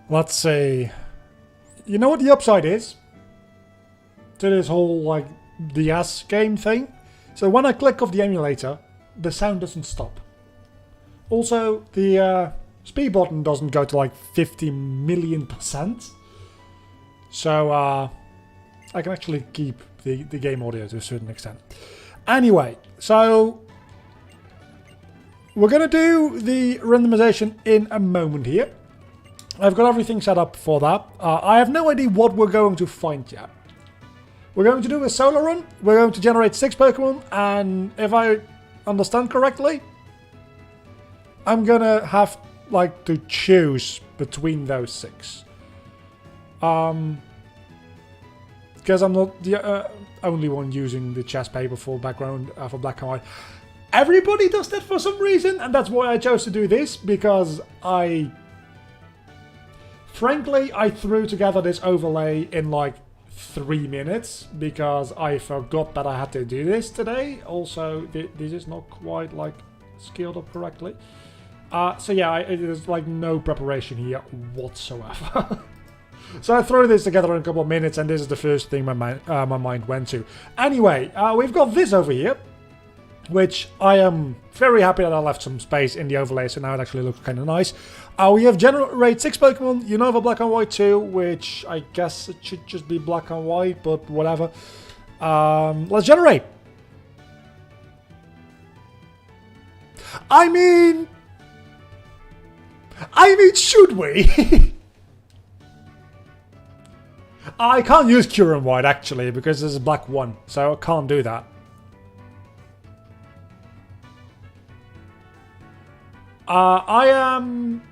Let's see. You know what the upside is to this whole like DS game thing? So when I click off the emulator, the sound doesn't stop. Also, the speed button doesn't go to like 50 million %. So I can actually keep the game audio to a certain extent. Anyway, so we're going to do the randomization in a moment here. I've got everything set up for that. I have no idea what we're going to find yet. We're going to do a solo run. We're going to generate 6 Pokemon, and if I understand correctly, I'm gonna have like to choose between those 6. Because I'm not the only one using the chess paper for background for black and white. Everybody does that for some reason, and that's why I chose to do this, because frankly, I threw together this overlay in like 3 minutes because I forgot that I had to do this today. Also, this is not quite like scaled up correctly. So yeah, there's like no preparation here whatsoever. So I threw this together in a couple of minutes, and this is the first thing my mind went to. Anyway, we've got this over here, which I am very happy that I left some space in the overlay, so now it actually looks kind of nice. We have generate 6 Pokemon, Unova Black and White 2, which I guess it should just be black and white, but whatever. Let's generate. I mean, should we? I can't use Cure and White actually, because there's a black one, so I can't do that. I am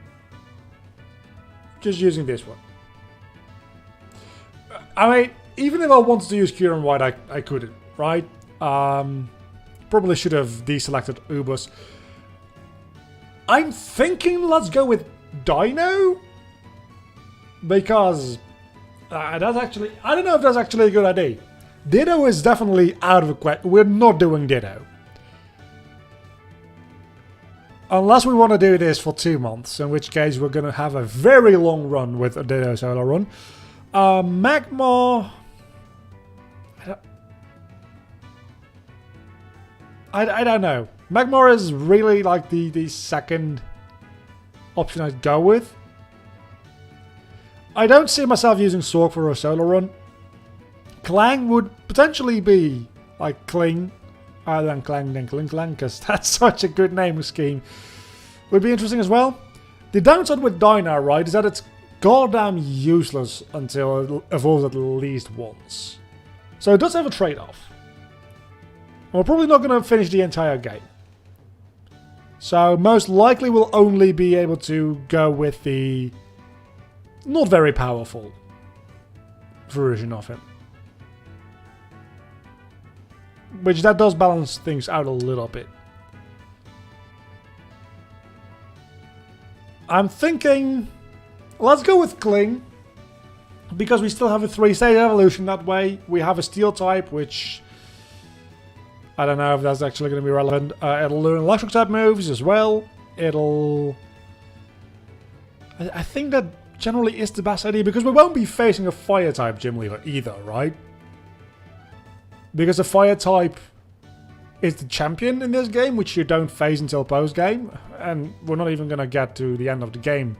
just using this one. I mean, even if I wanted to use Cure and White, I couldn't, right? Probably should have deselected Ubus. I'm thinking let's go with Dino, because that's actually, I don't know if that's actually a good idea. Ditto is definitely out of the question. We're not doing Ditto. Unless we want to do this for 2 months, in which case we're going to have a very long run with a Ditto solo run. Magmar... I don't know. Magmar is really like the second option I'd go with. I don't see myself using Sork for a solo run. Clang would potentially be like Kling. Then Clang, then Kling Clang, because that's such a good name scheme. Would be interesting as well. The downside with Dino, right, is that it's goddamn useless until it evolves at least once. So it does have a trade-off. We're probably not going to finish the entire game. So most likely we'll only be able to go with the not very powerful version of him. Which that does balance things out a little bit. I'm thinking, let's go with Kling. Because we still have a 3-stage evolution that way. We have a Steel type, which I don't know if that's actually going to be relevant. It'll learn electric type moves as well. It'll... I think that generally is the best idea, because we won't be facing a fire type gym leader either, right? Because the fire type is the champion in this game, which you don't face until post-game. And we're not even going to get to the end of the game,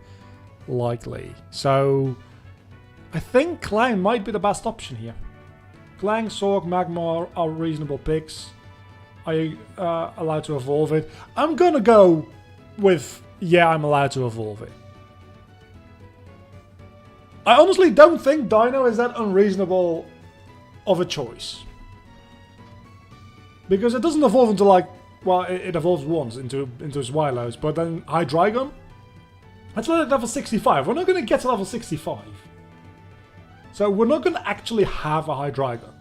likely. So I think Clang might be the best option here. Clang, Sork, Magmar are reasonable picks. Are you allowed to evolve it? I'm going to go with, yeah, I'm allowed to evolve it. I honestly don't think Dino is that unreasonable of a choice. Because it doesn't evolve until like, well, it evolves once into Swallows, but then Hydreigon? That's like level 65. We're not going to get to level 65. So we're not going to actually have a Hydreigon.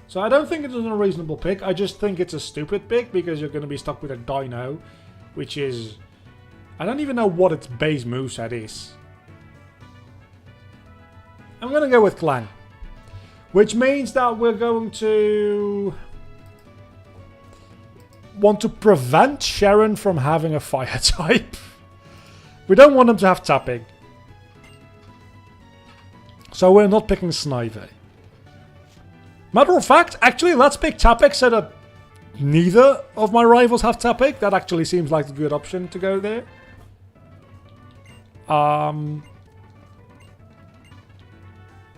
So I don't think it's an unreasonable pick. I just think it's a stupid pick because you're going to be stuck with a Dino, which is... I don't even know what its base moveset is. I'm going to go with Clang. Which means that we're going to want to prevent Sharon from having a fire type. We don't want them to have tapping. So we're not picking Snivy. Matter of fact, actually, let's pick Tapik so that neither of my rivals have Tapik. That actually seems like a good option to go there.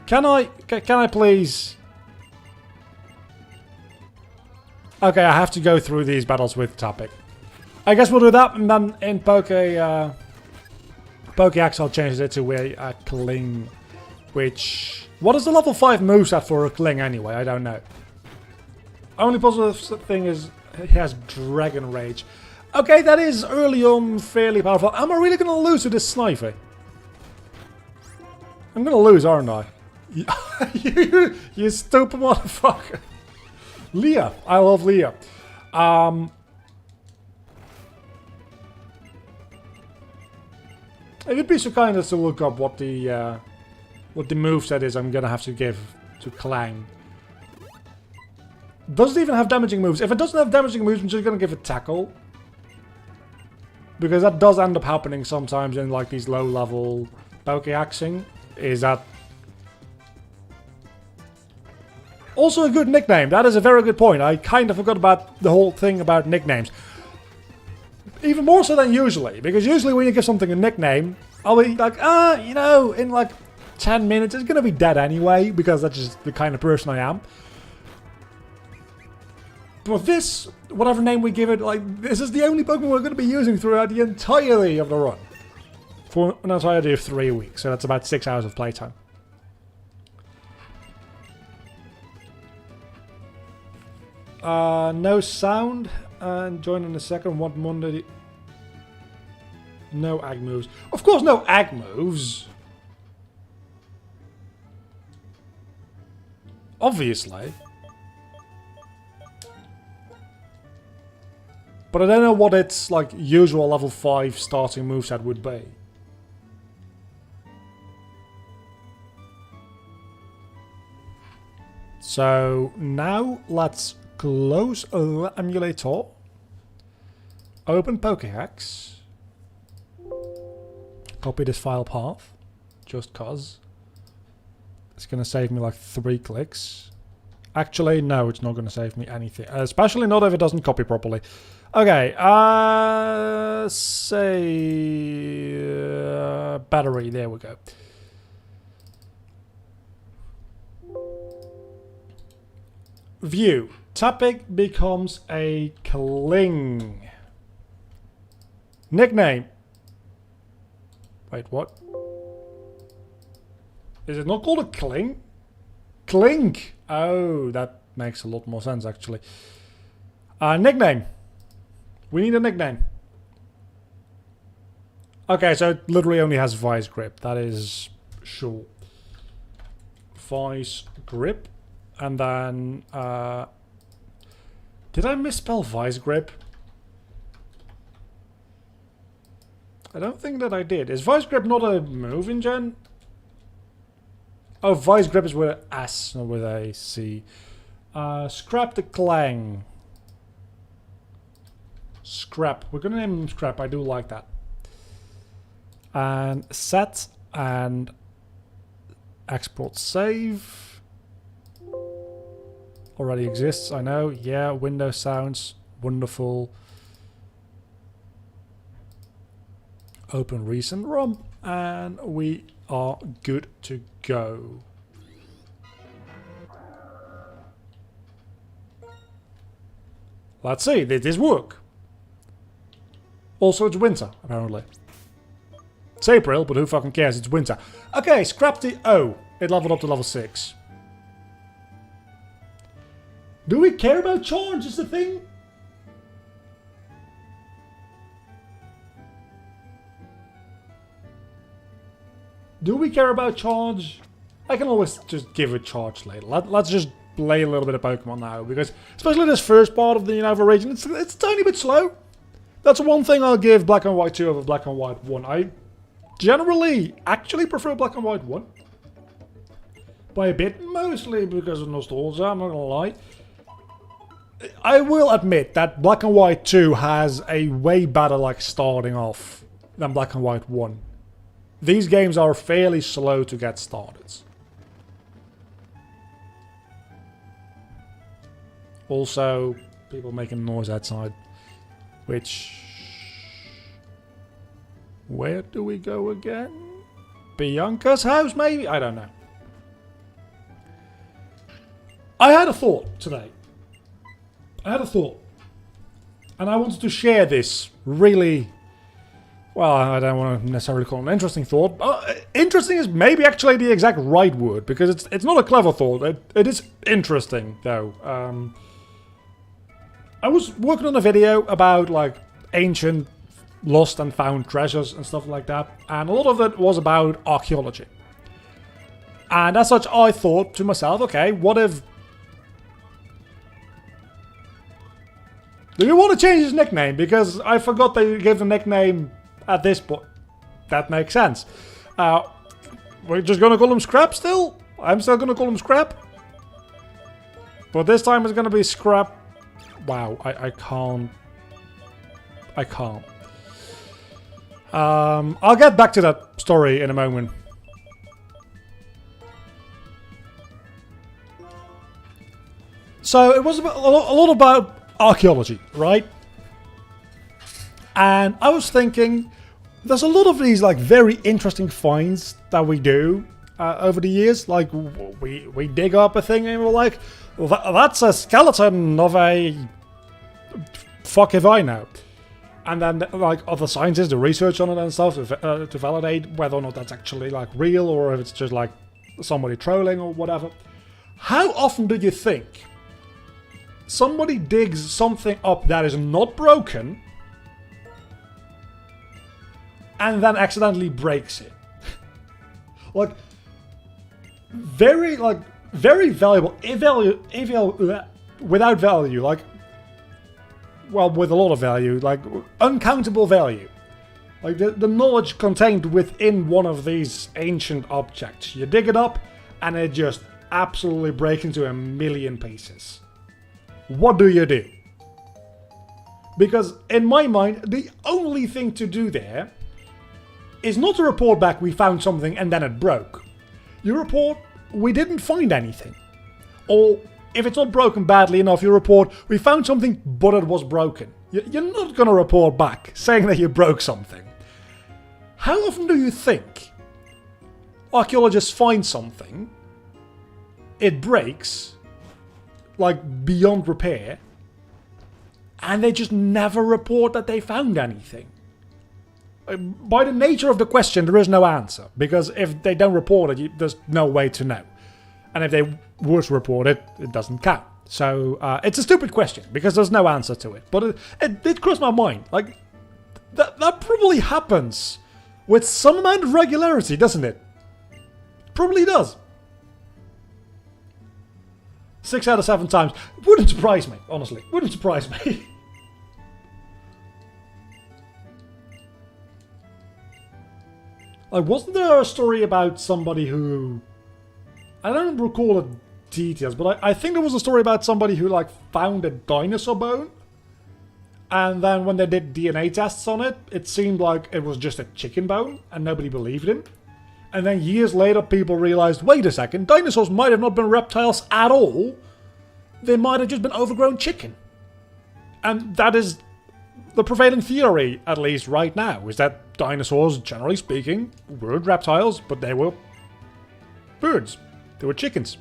Can I please... Okay, I have to go through these battles with Tapik. I guess we'll do that, and then in Pokeax I'll change it to a Kling, which... What is the level 5 moveset for a Kling anyway? I don't know. Only positive thing is he has Dragon Rage. Okay, that is early on fairly powerful. Am I really going to lose to this Snivy? I'm going to lose, aren't I? you stupid motherfucker. Leah. I love Leah. If you'd be so kind as to look up what the moveset is I'm going to have to give to Klang. Does it even have damaging moves? If it doesn't have damaging moves, I'm just going to give it Tackle. Because that does end up happening sometimes in like these low level Pokeaxing. Is that also a good nickname? That is a very good point. I kind of forgot about the whole thing about nicknames. Even more so than usually. Because usually when you give something a nickname, I'll be like, you know, in like 10 minutes it's going to be dead anyway. Because that's just the kind of person I am. But this, whatever name we give it, like, this is the only Pokemon we're going to be using throughout the entirety of the run. For an entirety of 3 weeks, so that's about 6 hours of playtime. No sound, and join in a second. What Monday? No ag moves. Of course, no ag moves. Obviously. But I don't know what its like usual level 5 starting moveset would be. So now let's close the emulator. Open Pokeax. Copy this file path. Just cause. It's gonna save me like 3 clicks. Actually, no, it's not gonna save me anything. Especially not if it doesn't copy properly. Okay, say battery, there we go. View. Tapik becomes a Kling. Nickname. Wait, what? Is it not called a Kling? Klink. Oh, that makes a lot more sense actually. Nickname. We need a nickname. Okay, so it literally only has Vice Grip. That is sure. Vice Grip. And then... did I misspell Vice Grip? I don't think that I did. Is Vice Grip not a move in Gen? Oh, Vice Grip is with an S, not with a C. Scrap the Klang. Scrap. We're gonna name him Scrap. I do like that. And set and export save. Already exists, I know. Yeah, Windows sounds wonderful. Open recent ROM, and we are good to go. Let's see, did this work? Also, it's winter, apparently. It's April, but who fucking cares? It's winter. Okay, scrap the... Oh, it leveled up to level 6. Do we care about charge is the thing? Do we care about charge? I can always just give it charge later. Let's just play a little bit of Pokemon now, because especially this first part of the Unova region, it's a tiny bit slow. That's one thing I'll give Black and White 2 over Black and White 1. I generally actually prefer Black and White 1. By a bit, mostly because of nostalgia, I'm not gonna lie. I will admit that Black and White 2 has a way better like starting off. than Black and White 1. These games are fairly slow to get started. Also, people making noise outside. Which... Where do we go again? Bianca's house, maybe? I don't know. I had a thought today. And I wanted to share this really... Well, I don't want to necessarily call it an interesting thought. Interesting is maybe actually the exact right word, because it's not a clever thought. It is interesting, though. I was working on a video about, like, ancient lost and found treasures and stuff like that, and a lot of it was about archaeology. And as such, I thought to myself, okay, what if... Do you want to change his nickname? Because I forgot that you gave the nickname at this point. That makes sense. We're just gonna call him Scrap still? I'm still gonna call him Scrap. But this time it's gonna be Scrap. Wow, I can't. I can't. I'll get back to that story in a moment. So it was a lot about archaeology, right? And I was thinking, there's a lot of these like very interesting finds that we do over the years. Like we dig up a thing and we're like, well, that's a skeleton of a... Fuck if I know. And then like other scientists do research on it and stuff to validate whether or not that's actually like real or if it's just like somebody trolling or whatever. How often do you think somebody digs something up that is not broken and then accidentally breaks it? Like very valuable, without value, like, well, with a lot of value, like uncountable value. Like the knowledge contained within one of these ancient objects. You dig it up and it just absolutely breaks into a million pieces. What do you do? Because in my mind, the only thing to do there is not to report back we found something and then it broke. You report we didn't find anything. Or if it's not broken badly enough, you report we found something but it was broken. You're not going to report back saying that you broke something. How often do you think archaeologists find something, it breaks, like beyond repair, and they just never report that they found anything? By the nature of the question, there is no answer, because if they don't report it, there's no way to know. And if they were to report it, it doesn't count. So it's a stupid question, because there's no answer to it. But it did cross my mind. Like, that probably happens with some amount of regularity, doesn't it? Probably does. 6 out of 7 times. Wouldn't surprise me, honestly. Wouldn't surprise me. Like, wasn't there a story about somebody who... I don't recall the details, but I think there was a story about somebody who, like, found a dinosaur bone. And then when they did DNA tests on it, it seemed like it was just a chicken bone, and nobody believed him. And then years later, people realized, wait a second, dinosaurs might have not been reptiles at all. They might have just been overgrown chicken. And that is the prevailing theory, at least right now, is that dinosaurs, generally speaking, weren't reptiles, but they were birds. They were chickens.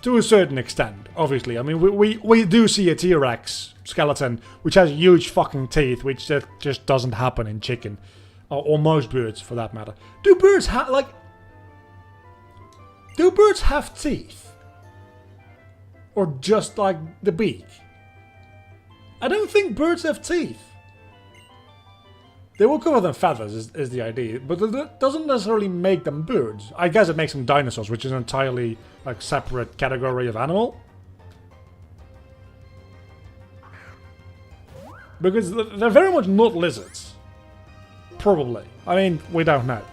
To a certain extent, obviously. I mean, we do see a T-Rex skeleton, which has huge fucking teeth, which just doesn't happen in chicken. Or most birds, for that matter. Do birds have, like... Do birds have teeth? Or just, like, the beak? I don't think birds have teeth. They will cover them feathers, is the idea. But it doesn't necessarily make them birds. I guess it makes them dinosaurs, which is an entirely, like, separate category of animal. Because they're very much not lizards. Probably. I mean, we don't know.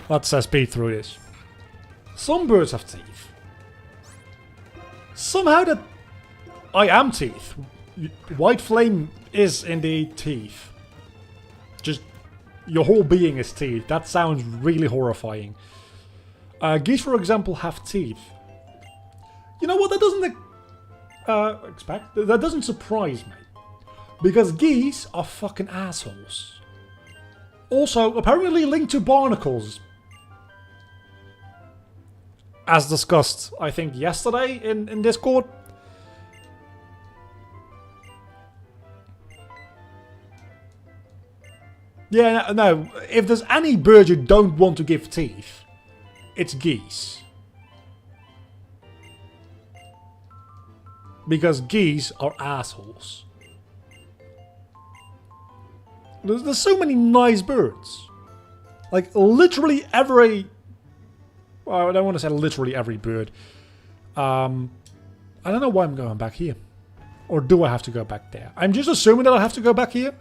Let's speed through this. Some birds have teeth. Somehow that I am teeth White flame is indeed teeth. Just your whole being is teeth. That sounds really horrifying. Geese, for example, have teeth. You know what? That doesn't expect. That doesn't surprise me, because geese are fucking assholes. Also, apparently linked to barnacles, as discussed, I think yesterday in Discord. Yeah, no. If there's any bird you don't want to give teeth, it's geese. Because geese are assholes. There's so many nice birds. Like, literally every... Well, I don't want to say literally every bird. I don't know why I'm going back here. Or do I have to go back there? I'm just assuming that I have to go back here.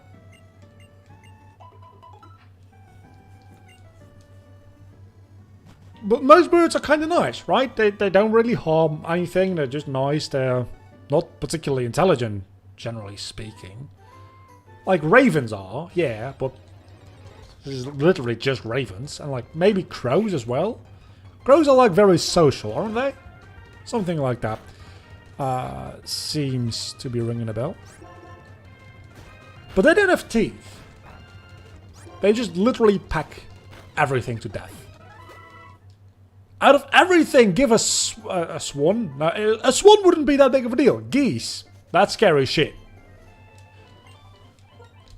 But most birds are kind of nice, right? They don't really harm anything. They're just nice. They're not particularly intelligent, generally speaking. Like ravens are, yeah, but this is literally just ravens. And like maybe crows as well. Crows are like very social, aren't they? Something like that. Seems to be ringing a bell. But they don't have teeth. They just literally pack everything to death. Out of everything, give a swan. No, a swan wouldn't be that big of a deal. Geese. That's scary shit.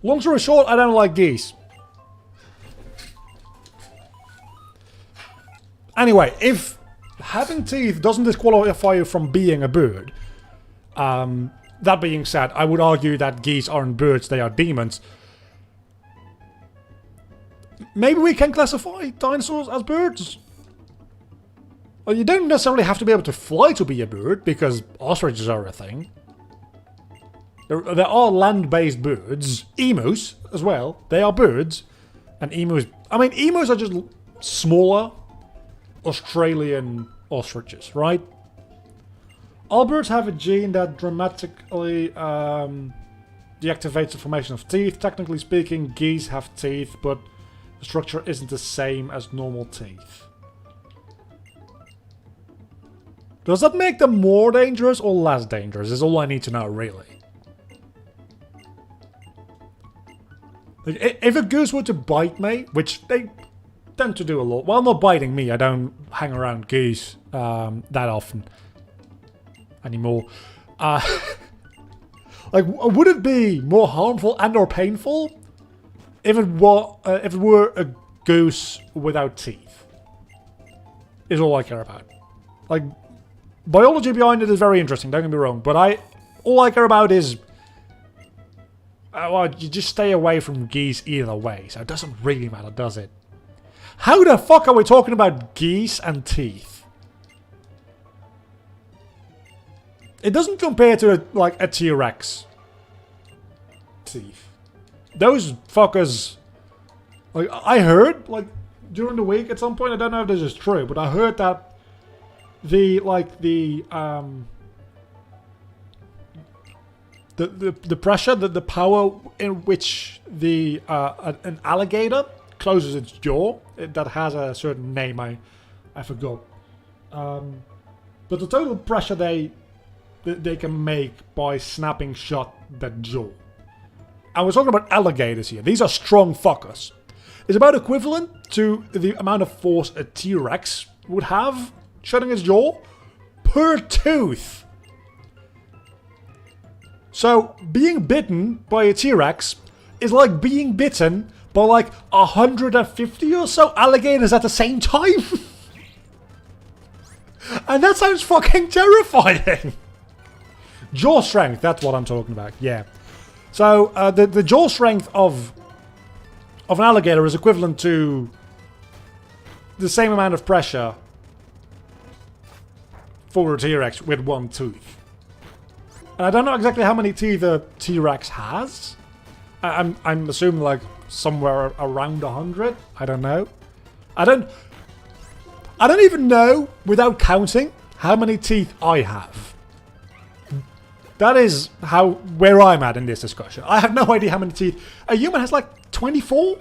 Long story short, I don't like geese. Anyway, if having teeth doesn't disqualify you from being a bird, that being said, I would argue that geese aren't birds, they are demons. Maybe we can classify dinosaurs as birds? Well, you don't necessarily have to be able to fly to be a bird, because ostriches are a thing. There are land-based birds. Emus, as well. They are birds. And emus... I mean, emus are just smaller Australian ostriches, right? All birds have a gene that dramatically deactivates the formation of teeth. Technically speaking, geese have teeth, but the structure isn't the same as normal teeth. Does that make them more dangerous or less dangerous? Is all I need to know, really. Like, if a goose were to bite me, which they tend to do a lot. Well, not biting me. I don't hang around geese that often anymore. Like, would it be more harmful and or painful if it were a goose without teeth? Is all I care about. Like, biology behind it is very interesting, don't get me wrong, but all I care about is... well, you just stay away from geese either way, so it doesn't really matter, does it? How the fuck are we talking about geese and teeth? It doesn't compare to, like, a T-Rex teeth. Those fuckers... Like, I heard, like, during the week at some point, I don't know if this is true, but I heard that the pressure, the power in which an alligator closes its jaw, that has a certain name, I forgot. But the total pressure they can make by snapping shut that jaw. And we're talking about alligators here. These are strong fuckers. It's about equivalent to the amount of force a T-Rex would have shutting its jaw per tooth. So, being bitten by a T-Rex is like being bitten by like 150 or so alligators at the same time. And that sounds fucking terrifying. Jaw strength, that's what I'm talking about, yeah. So, the jaw strength of an alligator is equivalent to the same amount of pressure for a T-Rex with one tooth. And I don't know exactly how many teeth a T-Rex has. I'm assuming like somewhere around 100. I don't know. I don't even know, without counting, how many teeth I have. That is where I'm at in this discussion. I have no idea how many teeth. A human has like 24?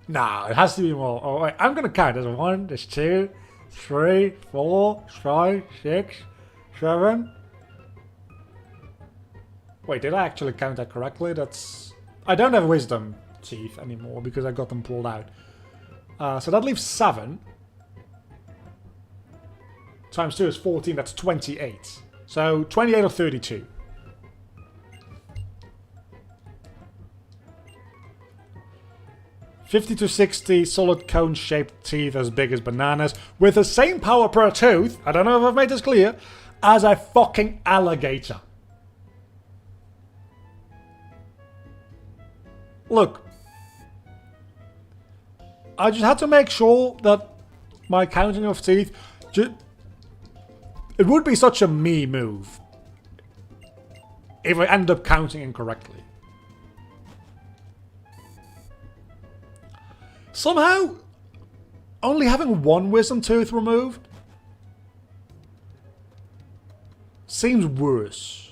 No, it has to be more. Oh, wait, I'm gonna count. There's 1, there's 2, 3, 4, 5, 6, 7. Wait, did I actually count that correctly? I don't have wisdom teeth anymore because I got them pulled out. So that leaves 7. Times 2 is 14, that's 28. So 28 or 32. $50 to $60 solid cone-shaped teeth as big as bananas with the same power per tooth, I don't know if I've made this clear, as a fucking alligator. Look, I just had to make sure that my counting of teeth, it would be such a me move if I end up counting incorrectly. Somehow, only having 1 wisdom tooth removed seems worse.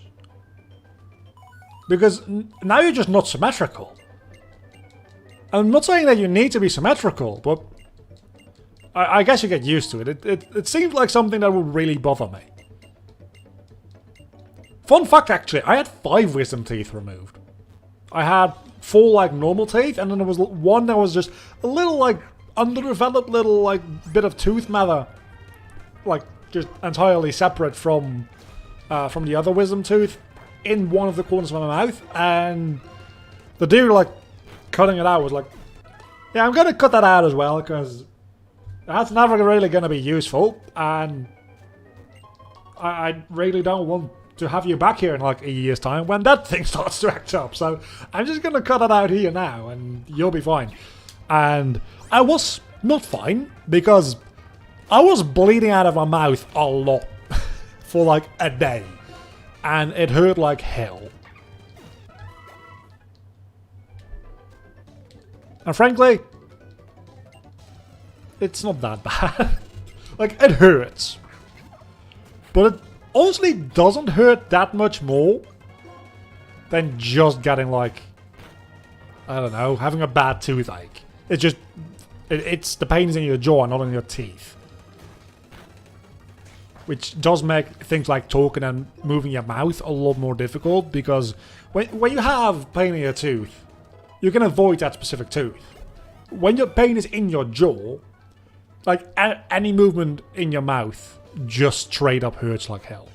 Because now you're just not symmetrical. I'm not saying that you need to be symmetrical, but I guess you get used to it. It seems like something that would really bother me. Fun fact, actually, I had 5 wisdom teeth removed. I had 4 like normal teeth, and then there was 1 that was just a little like underdeveloped little like bit of tooth matter, like just entirely separate from the other wisdom tooth in one of the corners of my mouth, and the dude like cutting it out was like, yeah, I'm gonna cut that out as well because that's never really gonna be useful, and I really don't want to have you back here in like a year's time when that thing starts to act up. So I'm just gonna cut it out here now and you'll be fine. And I was not fine because I was bleeding out of my mouth a lot for like a day. And it hurt like hell. And frankly, it's not that bad. Like, it hurts. But it honestly doesn't hurt that much more than just getting like, I don't know, having a bad toothache. It's just, it's the pain is in your jaw, not in your teeth. Which does make things like talking and moving your mouth a lot more difficult, because when you have pain in your tooth, you can avoid that specific tooth. When your pain is in your jaw, like any movement in your mouth just straight up hurts like hell.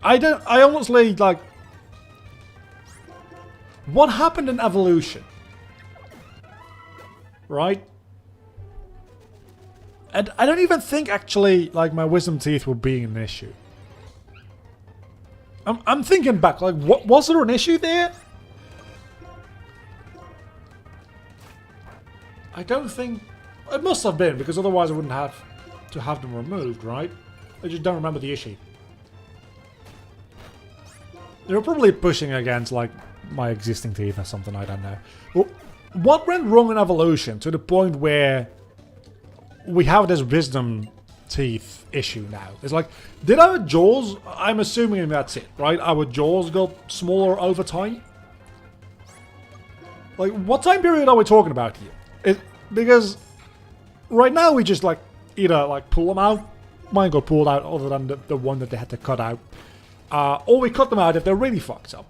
I honestly, like, what happened in evolution? Right? And I don't even think actually, like, my wisdom teeth were being an issue. I'm thinking back, like, what was there an issue there? I don't think... It must have been, because otherwise I wouldn't have to have them removed, right? I just don't remember the issue. They were probably pushing against, like, my existing teeth or something, I don't know. Well, what went wrong in evolution to the point where we have this wisdom teeth issue now? It's like, did our jaws... I'm assuming that's it, right? Our jaws got smaller over time? Like, what time period are we talking about here? Because right now we just, like, either, like, pull them out. Mine got pulled out other than the one that they had to cut out. Or we cut them out if they're really fucked up.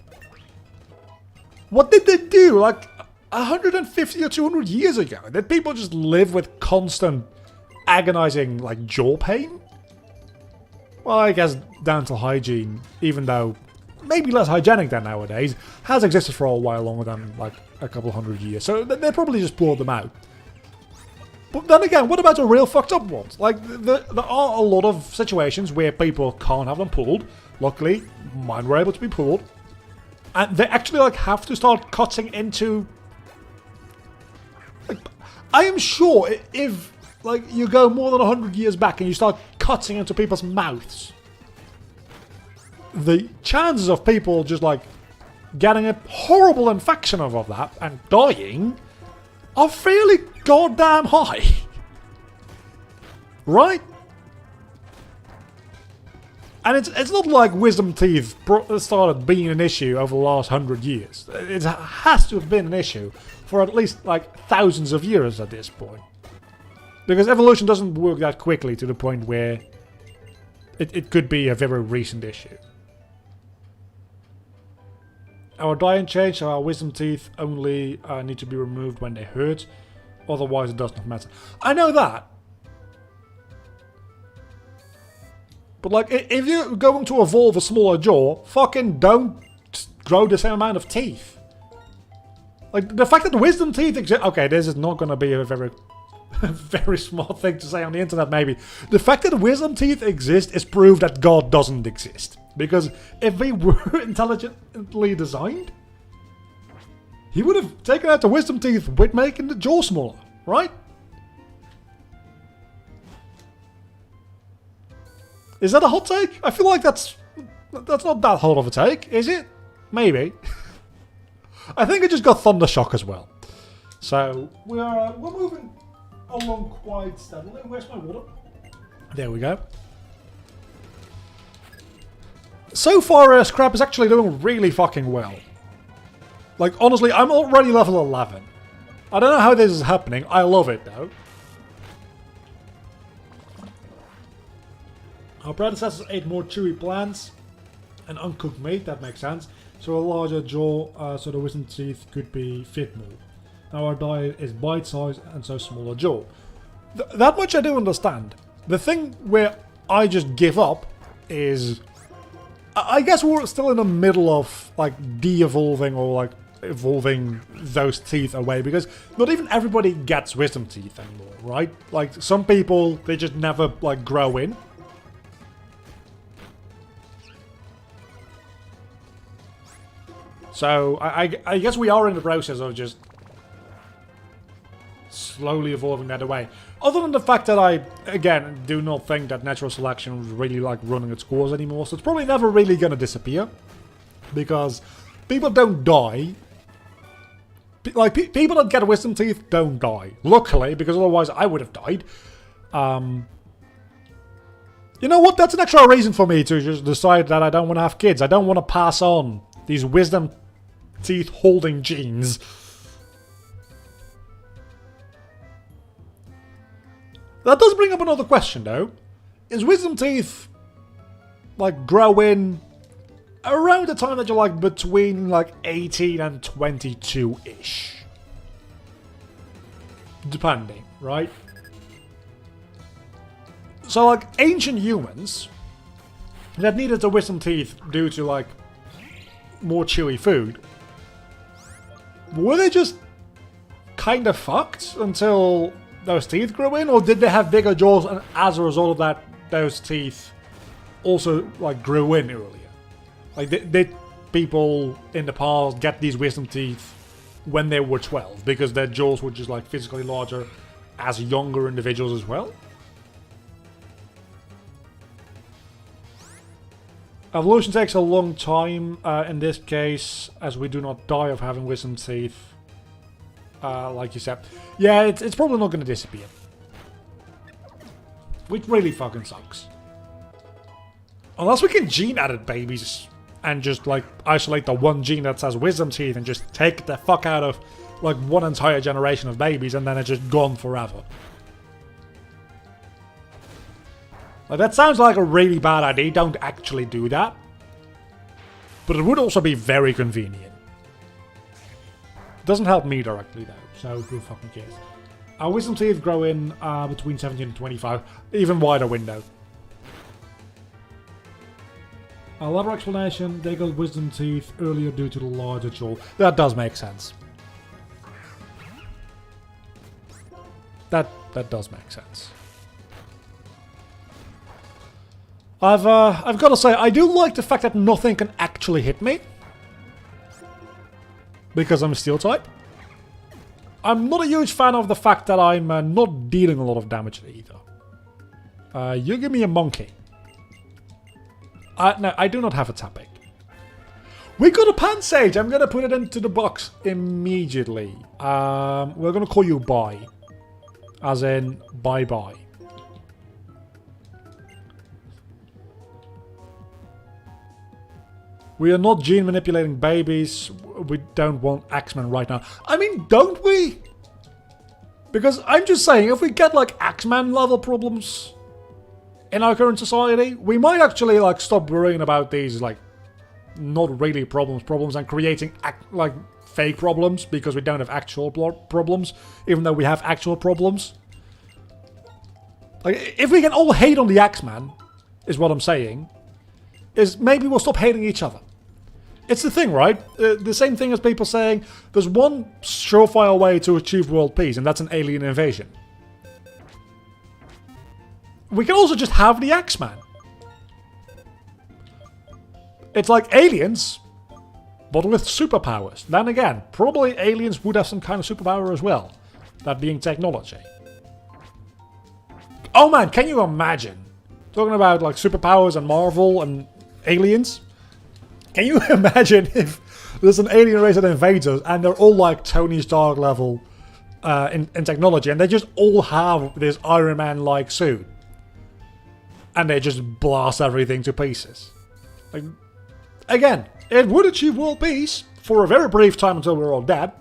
What did they do, like, 150 or 200 years ago? Did people just live with constant, agonizing, like, jaw pain? Well, I guess dental hygiene, even though maybe less hygienic than nowadays, has existed for a while longer than, like, a couple hundred years. So they probably just pulled them out. But then again, what about the real fucked up ones? Like, there are a lot of situations where people can't have them pulled. Luckily, mine were able to be pulled. And they actually, like, have to start cutting into... Like, I am sure if, like, you go more than 100 years back and you start cutting into people's mouths, the chances of people just, like, getting a horrible infection of that and dying are fairly goddamn high. Right? And it's not like wisdom teeth started being an issue over the last 100 years. It has to have been an issue for at least like thousands of years at this point. Because evolution doesn't work that quickly to the point where it could be a very recent issue. Our diet change, so our wisdom teeth only need to be removed when they hurt. Otherwise it does not matter. I know that. But like, if you're going to evolve a smaller jaw, fucking don't grow the same amount of teeth. Like, the fact that the wisdom teeth exist... Okay, this is not going to be a very, very small thing to say on the internet, maybe. The fact that wisdom teeth exist is proof that God doesn't exist. Because if they were intelligently designed, he would have taken out the wisdom teeth with making the jaw smaller, right? Is that a hot take? I feel like that's not that hot of a take, is it? Maybe. I think I just got Thunder Shock as well. So we're moving along quite steadily. Where's my water? There we go. So far, Scrap is actually doing really fucking well. Like, honestly, I'm already level 11. I don't know how this is happening. I love it, though. Our predecessors ate more chewy plants and uncooked meat, that makes sense. So a larger jaw, so the wisdom teeth could be fit more. Now our diet is bite-sized and so smaller jaw. That much I do understand. The thing where I just give up is... I guess we're still in the middle of like de-evolving or like evolving those teeth away, because not even everybody gets wisdom teeth anymore, right? Like some people, they just never like grow in. So I guess we are in the process of just slowly evolving that away. Other than the fact that I, again, do not think that natural selection is really like running its course anymore. So it's probably never really going to disappear. Because people don't die. Like, people that get wisdom teeth don't die. Luckily, because otherwise I would have died. You know what? That's an extra reason for me to just decide that I don't want to have kids. I don't want to pass on these wisdom teeth holding genes. That does bring up another question though. Is wisdom teeth like grow in around the time that you're like between like 18 and 22-ish? Depending, right? So like ancient humans that needed the wisdom teeth due to like more chewy food, were they just kind of fucked until those teeth grew in, or did they have bigger jaws and as a result of that those teeth also like grew in earlier? Like did people in the past get these wisdom teeth when they were 12 because their jaws were just like physically larger as younger individuals as well? Evolution takes a long time in this case, as we do not die of having wisdom teeth, like you said. Yeah, it's probably not going to disappear. Which really fucking sucks. Unless we can gene edit babies and just like isolate the one gene that says wisdom teeth and just take the fuck out of like one entire generation of babies and then it's just gone forever. Like, that sounds like a really bad idea. Don't actually do that. But it would also be very convenient. Doesn't help me directly though, so who fucking cares. Our wisdom teeth grow in between 17 and 25. Even wider window. A later explanation, they got wisdom teeth earlier due to the larger jaw. That does make sense. That does make sense. I've got to say, I do like the fact that nothing can actually hit me. Because I'm a steel type. I'm not a huge fan of the fact that I'm not dealing a lot of damage either. You give me a monkey. No, I do not have a Tapic. We got a Pansage. I'm going to put it into the box immediately. We're going to call you Bye. As in, bye-bye. We are not gene manipulating babies. We don't want Axemen right now. I mean, don't we? Because I'm just saying, if we get like Axeman level problems in our current society, we might actually like stop worrying about these like not really problems and creating like fake problems because we don't have actual problems, even though we have actual problems. Like, if we can all hate on the Axeman, is what I'm saying, is maybe we'll stop hating each other. It's the thing, right? The same thing as people saying, there's one surefire way to achieve world peace, and that's an alien invasion. We can also just have the Axeman. It's like aliens, but with superpowers. Then again, probably aliens would have some kind of superpower as well. That being technology. Oh man, can you imagine? Talking about like superpowers and Marvel and aliens. Can you imagine if there's an alien race that invades us and they're all like Tony Stark level in technology and they just all have this Iron Man-like suit. And they just blast everything to pieces. Like, again, it would achieve world peace for a very brief time until we're all dead.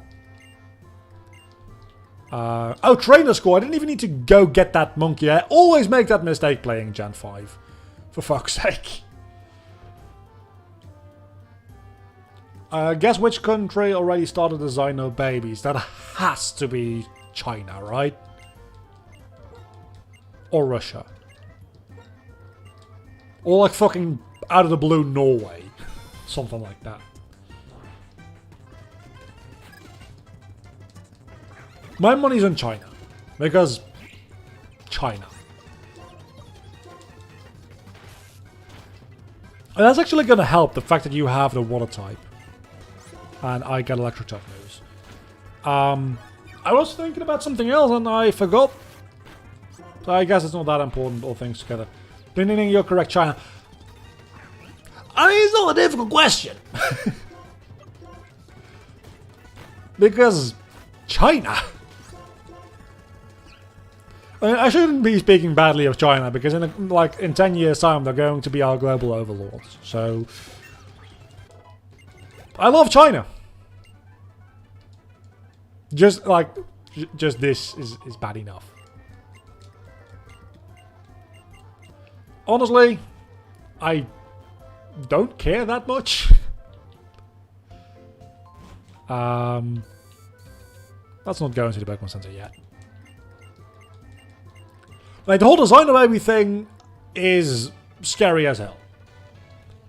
Oh, Trainer Score, I didn't even need to go get that monkey. I always make that mistake playing Gen 5. For fuck's sake. Guess which country already started the design of babies? That has to be China, right? Or Russia. Or like fucking out of the blue Norway. Something like that. My money's on China. Because China. And that's actually going to help, the fact that you have the water type. And I get electric type moves. I was thinking about something else and I forgot. So I guess it's not that important, all things together. Ding ding ding, you're correct, China. I mean, it's not a difficult question. Because China. I mean, I shouldn't be speaking badly of China because in 10 years' time they're going to be our global overlords. So I love China. Just this is bad enough. Honestly, I don't care that much. Let's not go into the Pokemon Center yet. Like, the whole design of everything is scary as hell.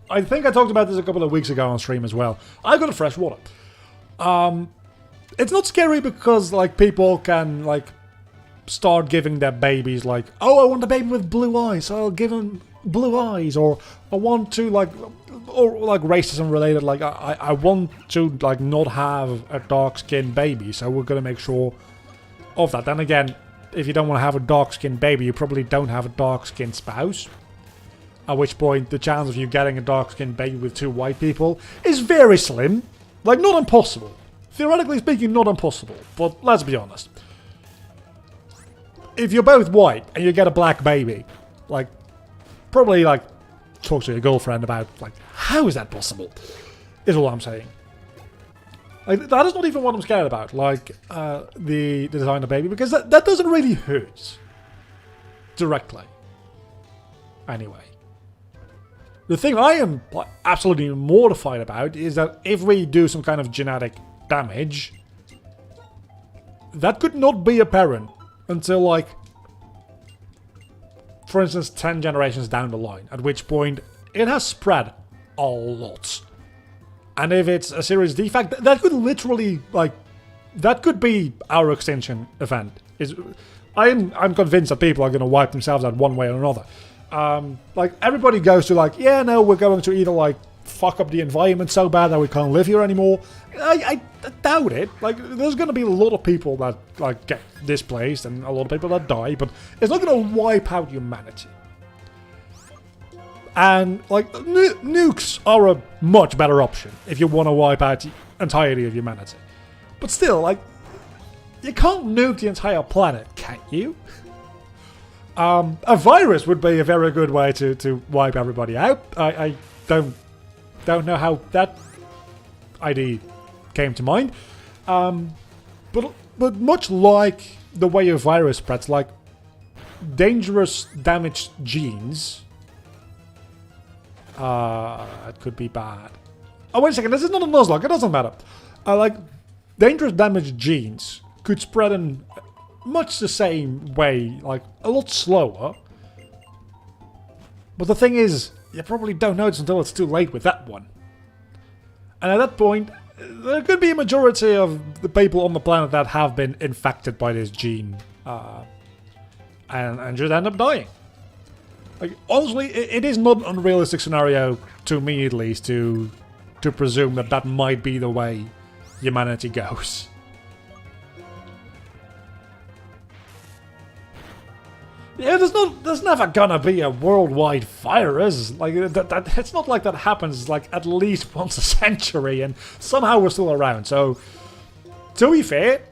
I think I talked about this a couple of weeks ago on stream as well. I got a fresh water. It's not scary because, like, people can, like, start giving their babies, like, oh, I want a baby with blue eyes, so I'll give him blue eyes, or I want to, like, or, like, racism related, like, I want to, like, not have a dark-skinned baby, so we're gonna make sure of that. Then again, if you don't want to have a dark-skinned baby, you probably don't have a dark-skinned spouse. At which point, the chance of you getting a dark-skinned baby with two white people is very slim. Like, not impossible. Theoretically speaking, not impossible. But let's be honest. If you're both white and you get a black baby, like, probably, like, talk to your girlfriend about, like, how is that possible? Is all I'm saying. Like, that is not even what I'm scared about, like, the designer baby, because that doesn't really hurt. Directly. Anyway. The thing I am absolutely mortified about is that if we do some kind of genetic damage, that could not be apparent until, like, for instance, 10 generations down the line, at which point it has spread a lot. And if it's a serious defect, that could literally, like, that could be our extinction event. I'm convinced that people are going to wipe themselves out one way or another. Like, everybody goes to, like, yeah, no, we're going to either, like, fuck up the environment so bad that we can't live here anymore. I doubt it. Like, there's going to be a lot of people that, like, get displaced and a lot of people that die, but it's not going to wipe out humanity. And, like, nukes are a much better option if you want to wipe out the entirety of humanity. But still, like, you can't nuke the entire planet, can you? A virus would be a very good way to wipe everybody out. I don't don't know how that idea came to mind. But much like the way a virus spreads, like dangerous damaged genes, it could be bad. Oh, wait a second, this is not a Nuzlocke, it doesn't matter. Like, dangerous damaged genes could spread in much the same way, like, a lot slower. But the thing is, you probably don't notice until it's too late with that one. And at that point, there could be a majority of the people on the planet that have been infected by this gene. And just end up dying. Like, honestly, it is not an unrealistic scenario, to me at least, to presume that that might be the way humanity goes. Yeah, there's never gonna be a worldwide virus. Like, it's not like that happens like at least once a century, and somehow we're still around. So, to be fair,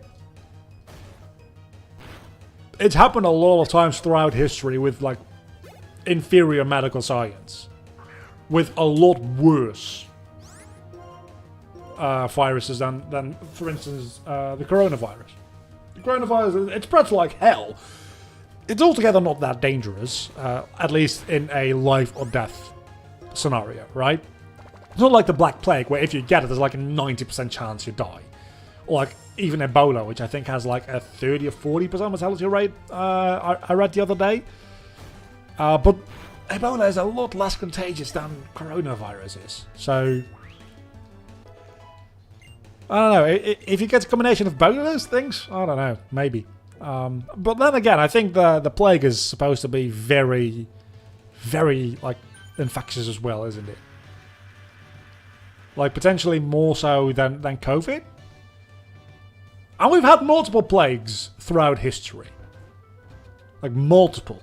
it's happened a lot of times throughout history with like inferior medical science, with a lot worse viruses than, for instance, the coronavirus. The coronavirus, it spreads like hell. It's altogether not that dangerous, at least in a life or death scenario, right? It's not like the Black Plague, where if you get it, there's like a 90% chance you die. Or like even Ebola, which I think has like a 30 or 40% mortality rate, I read the other day. But Ebola is a lot less contagious than coronavirus is. So, I don't know, if you get a combination of both of those things, I don't know, maybe. But then again, I think the plague is supposed to be very, very, like, infectious as well, isn't it? Like, potentially more so than COVID? And we've had multiple plagues throughout history. Like, multiple.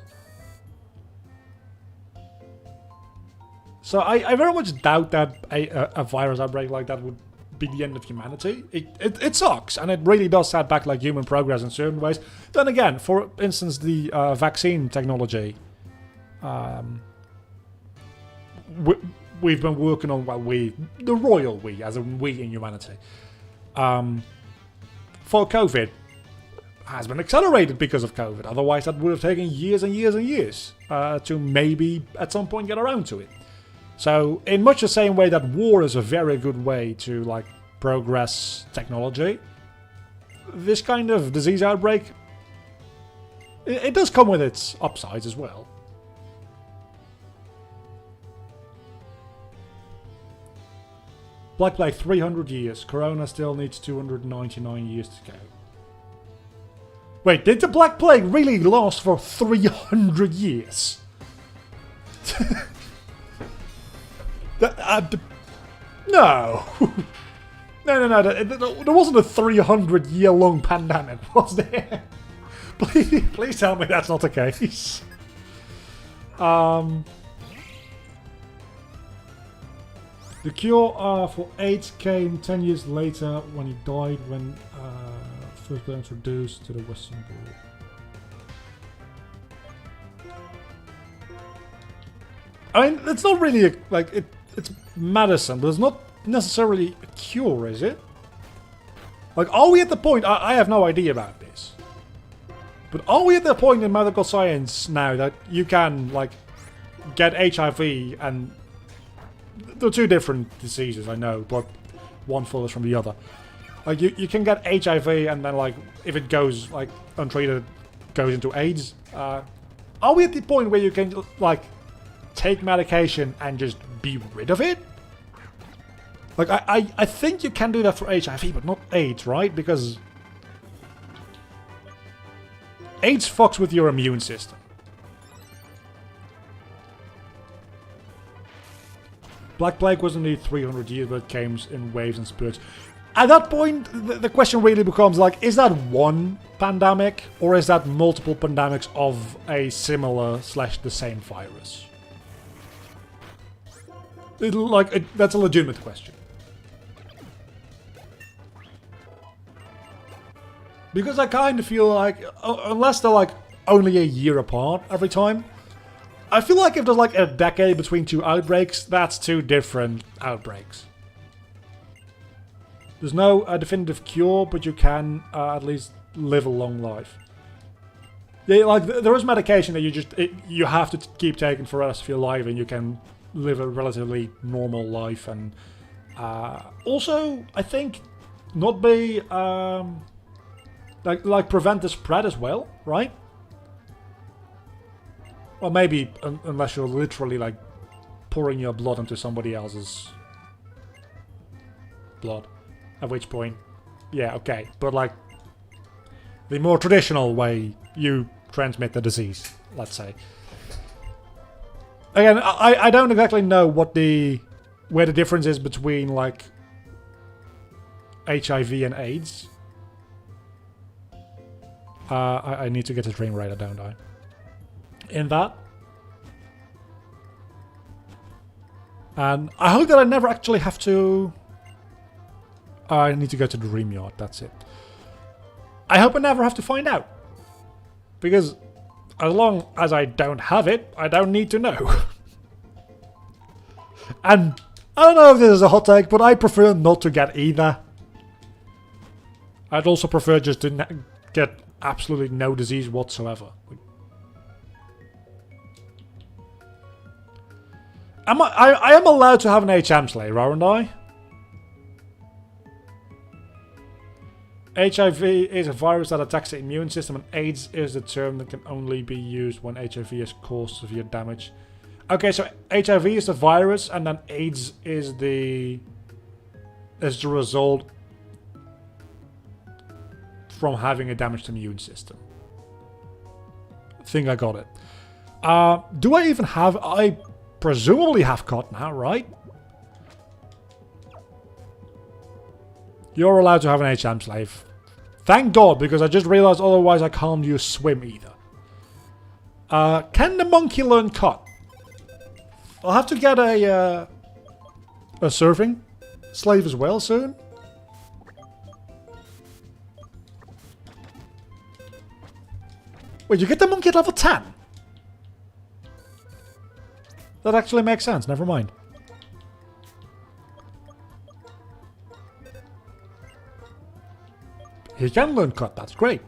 So I very much doubt that a virus outbreak like that would be the end of humanity. It sucks, and it really does set back like human progress in certain ways. Then again, for instance, the vaccine technology, we've been working on, well, the royal we, as in we in humanity, for COVID, has been accelerated because of COVID. Otherwise, that would have taken years and years and years to maybe at some point get around to it. So, in much the same way that war is a very good way to, like, progress technology, this kind of disease outbreak, it does come with its upsides as well. Black Plague, 300 years. Corona still needs 299 years to go. Wait, did the Black Plague really last for 300 years? No. No. There wasn't a 300-year-long pandemic, was there? Please tell me that's not the case. The cure for AIDS came 10 years later when he died, when first got introduced to the Western world. I mean, it's not really it's medicine, but it's not necessarily a cure, is it? Like, are we at the point, I have no idea about this, but are we at the point in medical science now that you can, like, get HIV, and they're two different diseases, I know, but one follows from the other. Like, you can get HIV, and then, like, if it goes, like, untreated, goes into AIDS. Are we at the point where you can, like, take medication and just be rid of it? Like, I think you can do that for HIV, but not AIDS, right? Because AIDS fucks with your immune system. Black Plague was indeed 300 years, but it came in waves and spurts. At that point, the question really becomes, like, is that one pandemic, or is that multiple pandemics of a similar / the same virus? That's a legitimate question. Because I kind of feel like, unless they're like only a year apart every time, I feel like if there's like a decade between two outbreaks, that's two different outbreaks. There's no definitive cure, but you can at least live a long life. Yeah, like there is medication that you have to keep taking for the rest of your life, and you can live a relatively normal life. And also, I think not be like prevent the spread as well, right? Well, maybe unless you're literally like pouring your blood into somebody else's blood, at which point, yeah, okay. But like the more traditional way you transmit the disease, let's say. Again, I don't exactly know where the difference is between like HIV and AIDS. I need to get the dream right, don't I? In that. And I hope that I never actually have to... I need to go to the dream yard, that's it. I hope I never have to find out. Because as long as I don't have it, I don't need to know. And I don't know if this is a hot take, but I prefer not to get either. I'd also prefer just to get absolutely no disease whatsoever. I am allowed to have an HM slave, aren't I? HIV is a virus that attacks the immune system, and AIDS is the term that can only be used when HIV has caused severe damage. Okay, so HIV is the virus, and then AIDS is the result from having a damaged immune system. I think I got it. Do I even have... I presumably have COD now, right? You're allowed to have an HM slave. Thank God, because I just realized otherwise I can't use swim either. Can the monkey learn COD? I'll have to get a surfing slave as well soon. Wait, you get the monkey at level 10? That actually makes sense, never mind. He can learn cut, that's great.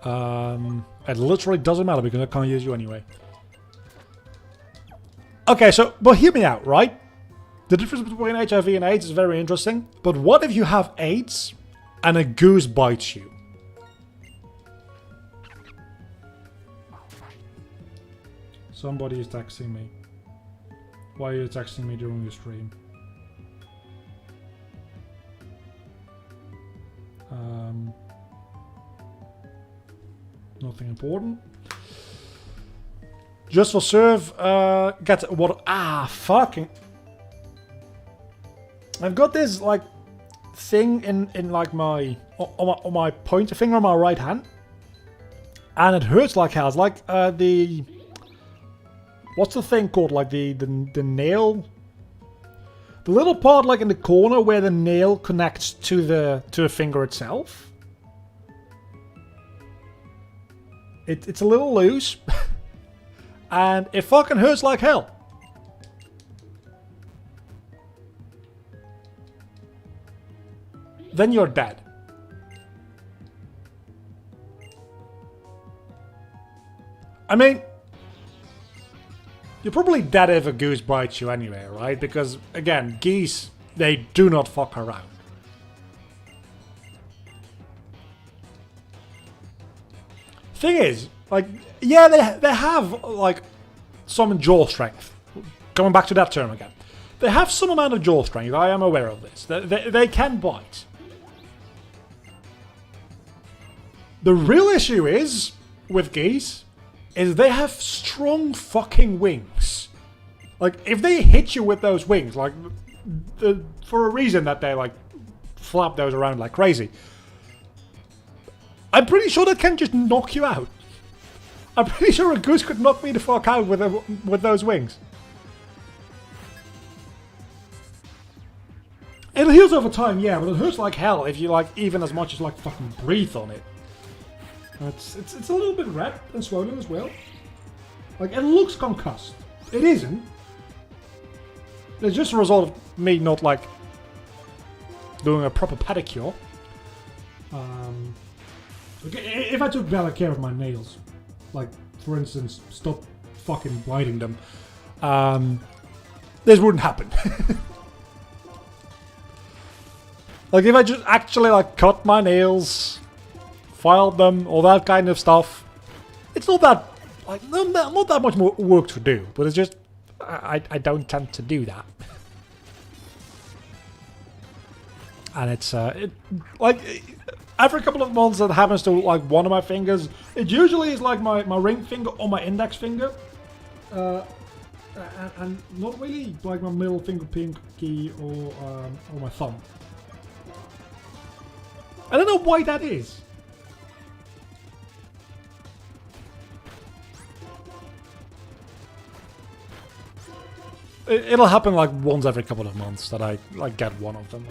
It literally doesn't matter because I can't use you anyway. Okay, so, but hear me out, right? The difference between HIV and AIDS is very interesting. But what if you have AIDS and a goose bites you? Somebody is texting me. Why are you texting me during the stream? Nothing important. Just for serve, get what? Fucking. I've got this like thing in like my on my pointer finger on my right hand, and it hurts like hell. It's like the what's the thing called? Like the nail, the little part like in the corner where the nail connects to the finger itself. It's a little loose, and it fucking hurts like hell. Then you're dead. I mean, you're probably dead if a goose bites you anyway, right? Because, again, geese, they do not fuck around. Thing is, like, yeah, they have, like, some jaw strength. Going back to that term again. They have some amount of jaw strength, I am aware of this. They can bite. The real issue is, with geese, is they have strong fucking wings. Like, if they hit you with those wings, like, for a reason that they, like, flap those around like crazy, I'm pretty sure that can just knock you out. I'm pretty sure a goose could knock me the fuck out with those wings. It heals over time, yeah, but it hurts like hell if you, like, even as much as, like, fucking breathe on it. It's a little bit red and swollen as well. Like, it looks concussed. It isn't. It's just a result of me not, like, doing a proper pedicure. Okay, if I took better care of my nails, like, for instance, stop fucking biting them, this wouldn't happen. Like, if I just actually, like, cut my nails, filed them, all that kind of stuff, it's not that, like, not that much more work to do, but it's just, I don't tend to do that. And it's, like, every couple of months that happens to, like, one of my fingers, it usually is, like, my ring finger or my index finger. And not really, like, my middle finger, pinky, or my thumb. I don't know why that is. It'll happen, like, once every couple of months that I, like, get one of them.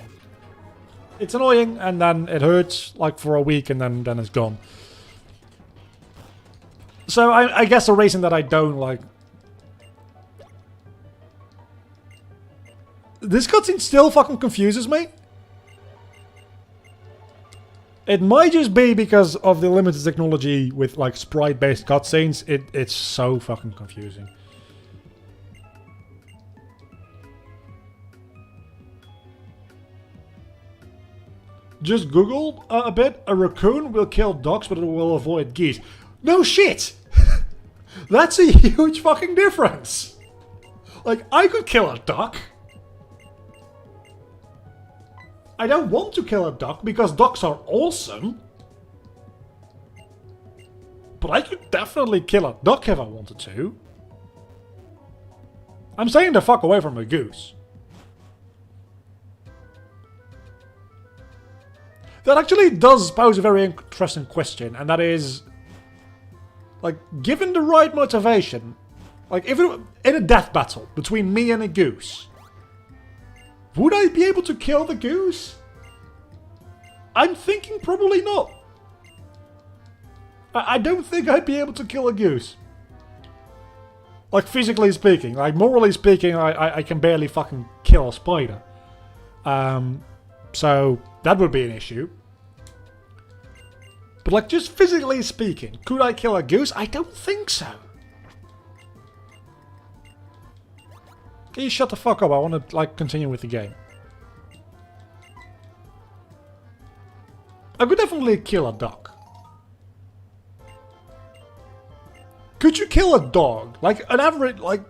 It's annoying, and then it hurts, like, for a week, and then it's gone. So I guess the reason that I don't, like... This cutscene still fucking confuses me. It might just be because of the limited technology with, like, sprite-based cutscenes. It's so fucking confusing. Just Googled a bit. A raccoon will kill ducks, but it will avoid geese. No shit! That's a huge fucking difference! Like, I could kill a duck. I don't want to kill a duck because ducks are awesome. But I could definitely kill a duck if I wanted to. I'm staying the fuck away from a goose. That actually does pose a very interesting question, and that is, like, given the right motivation, like, if it, in a death battle between me and a goose, would I be able to kill the goose? I'm thinking probably not. I don't think I'd be able to kill a goose. Like, physically speaking. Like, morally speaking, I can barely fucking kill a spider. So, that would be an issue. But, like, just physically speaking, could I kill a goose? I don't think so. Can you shut the fuck up? I want to, like, continue with the game. I could definitely kill a duck. Could you kill a dog? Like, an average, like...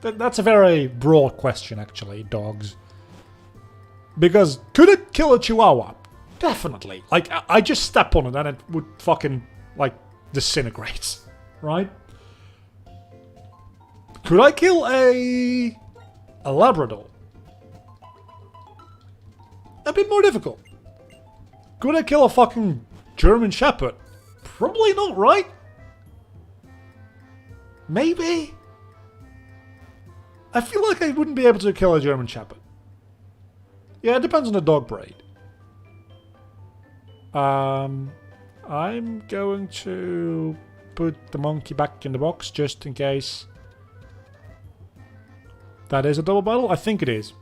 That's a very broad question, actually, dogs. Because, could it kill a chihuahua? Definitely. Like, I just step on it and it would fucking, like, disintegrate. Right? Could I kill a Labrador? A bit more difficult. Could I kill a fucking German Shepherd? Probably not, right? Maybe? I feel like I wouldn't be able to kill a German Shepherd. Yeah, it depends on the dog breed. I'm going to put the monkey back in the box just in case that is a double battle. I think it is.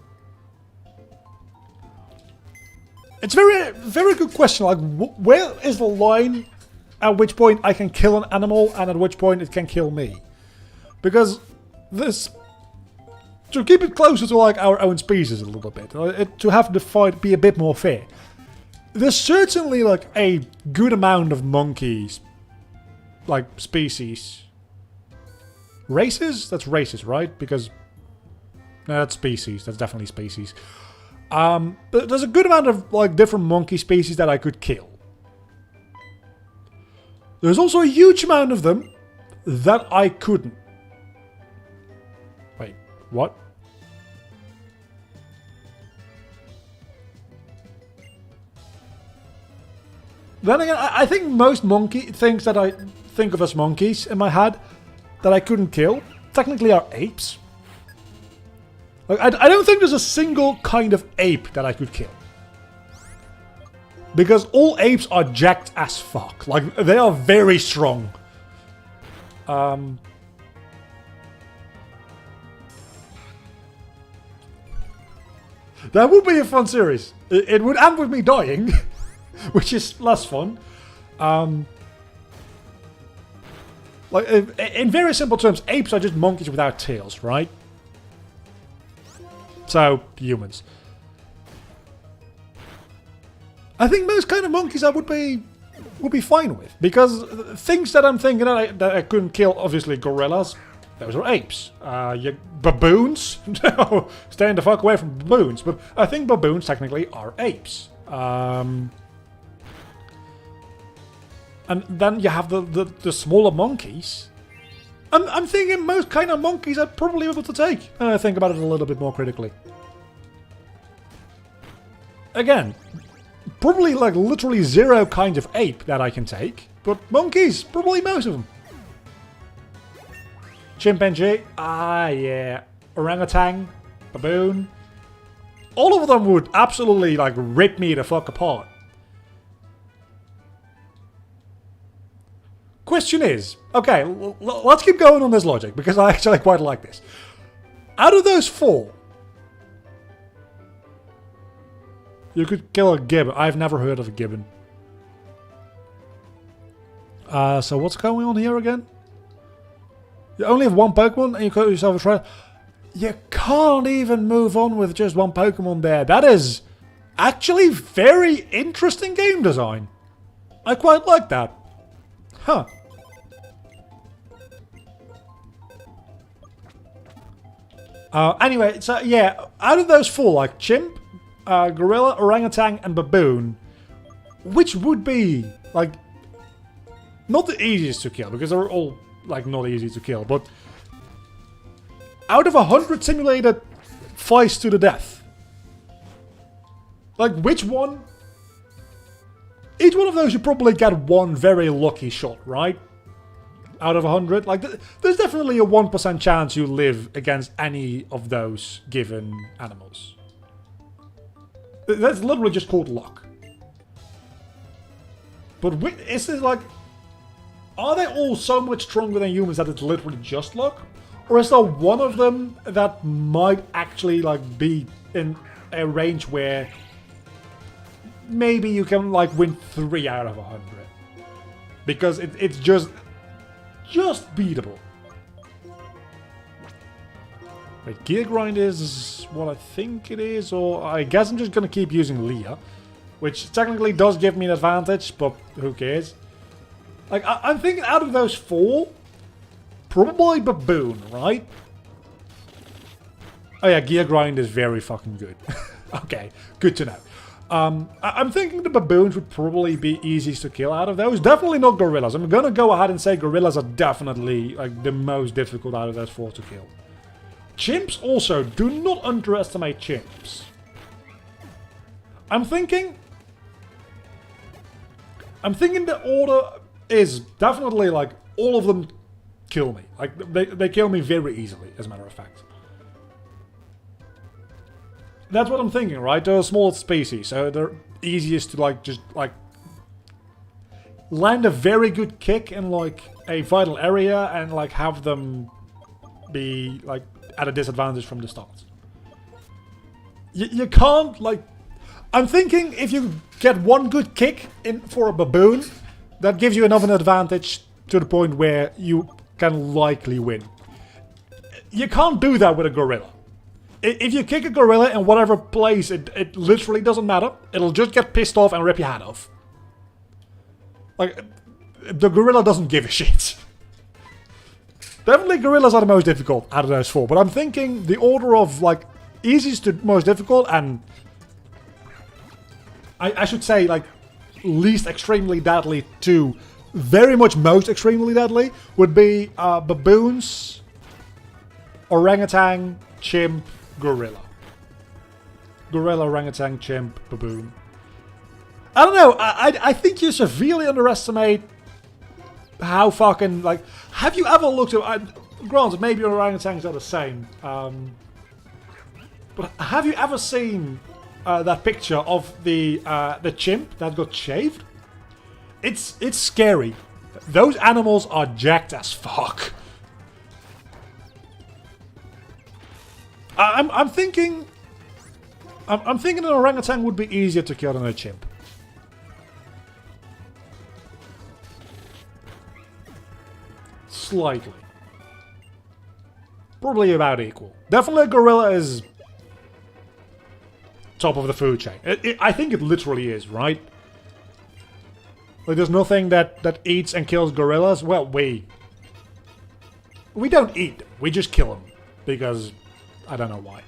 It's a very good question. Like, where is the line at which point I can kill an animal and at which point it can kill me? Because this... To keep it closer to, like, our own species a little bit. To have the fight be a bit more fair. There's certainly, like, a good amount of monkeys. Like, species. Races? That's races, right? Because... No, that's species. That's definitely species. But there's a good amount of, like, different monkey species that I could kill. There's also a huge amount of them that I couldn't. Wait, what? Then again, I think most monkey things that I think of as monkeys in my head that I couldn't kill technically are apes. Like, I don't think there's a single kind of ape that I could kill. Because all apes are jacked as fuck. Like, they are very strong. That would be a fun series. It would end with me dying, which is less fun. Like, in very simple terms, apes are just monkeys without tails, right? So, humans. I think most kind of monkeys I would be fine with, because things that I'm thinking that I couldn't kill, obviously gorillas, those are apes. Baboons? No, staying the fuck away from baboons. But I think baboons technically are apes. And then you have the smaller monkeys. I'm thinking most kind of monkeys I'd probably be able to take. And I think about it a little bit more critically. Again, probably like literally 0 kinds of ape that I can take. But monkeys, probably most of them. Chimpanzee, yeah. Orangutan, baboon. All of them would absolutely like rip me the fuck apart. Question is, okay, let's keep going on this logic, because I actually quite like this. Out of those 4, you could kill a gibbon. I've never heard of a gibbon. So what's going on here again? You only have 1 Pokemon and you call yourself a trainer. You can't even move on with just 1 Pokemon there. That is actually very interesting game design. I quite like that. Huh. Anyway, so yeah, out of those 4, like chimp, gorilla, orangutan, and baboon, which would be, like, not the easiest to kill, because they're all, like, not easy to kill, but out of 100 simulated fights to the death, like, which one? Each one of those you probably get 1 very lucky shot, right? Out of 100, like, there's definitely a 1% chance you live against any of those given animals. That's literally just called luck. But is it like, are they all so much stronger than humans that it's literally just luck? Or is there one of them that might actually like be in a range where maybe you can like win 3 out of 100? Because it's just beatable. Wait, Gear Grind is what I think it is, or I guess I'm just gonna keep using Leah, which technically does give me an advantage, but who cares? Like, I'm thinking out of those 4, probably Baboon, right? Oh yeah, Gear Grind is very fucking good. Okay, good to know. I'm thinking the baboons would probably be easiest to kill out of those. Definitely not gorillas. I'm gonna go ahead and say gorillas are definitely like the most difficult out of those 4 to kill. Chimps also, do not underestimate chimps. I'm thinking the order is definitely like all of them kill me. Like they kill me very easily, as a matter of fact. That's what I'm thinking, right? They're a small species, so they're easiest to like just like land a very good kick in like a vital area and like have them be like at a disadvantage from the start. You can't like. I'm thinking if you get 1 good kick in for a baboon, that gives you enough an advantage to the point where you can likely win. You can't do that with a gorilla. If you kick a gorilla in whatever place, it literally doesn't matter. It'll just get pissed off and rip your head off. Like, the gorilla doesn't give a shit. Definitely gorillas are the most difficult out of those 4. But I'm thinking the order of, like, easiest to most difficult and... I should say, like, least extremely deadly to very much most extremely deadly would be baboons, orangutan, chimp, gorilla. Gorilla, orangutan, chimp, baboon. I don't know. I think you severely underestimate how fucking, like... Have you ever looked at... granted, maybe orangutans are the same. But have you ever seen that picture of the chimp that got shaved? It's scary. Those animals are jacked as fuck. I'm thinking I'm thinking an orangutan would be easier to kill than a chimp. Slightly. Probably about equal. Definitely a gorilla is top of the food chain. I think it literally is, right? Like, there's nothing that eats and kills gorillas. Well, we don't eat them. We just kill them. Because I don't know why.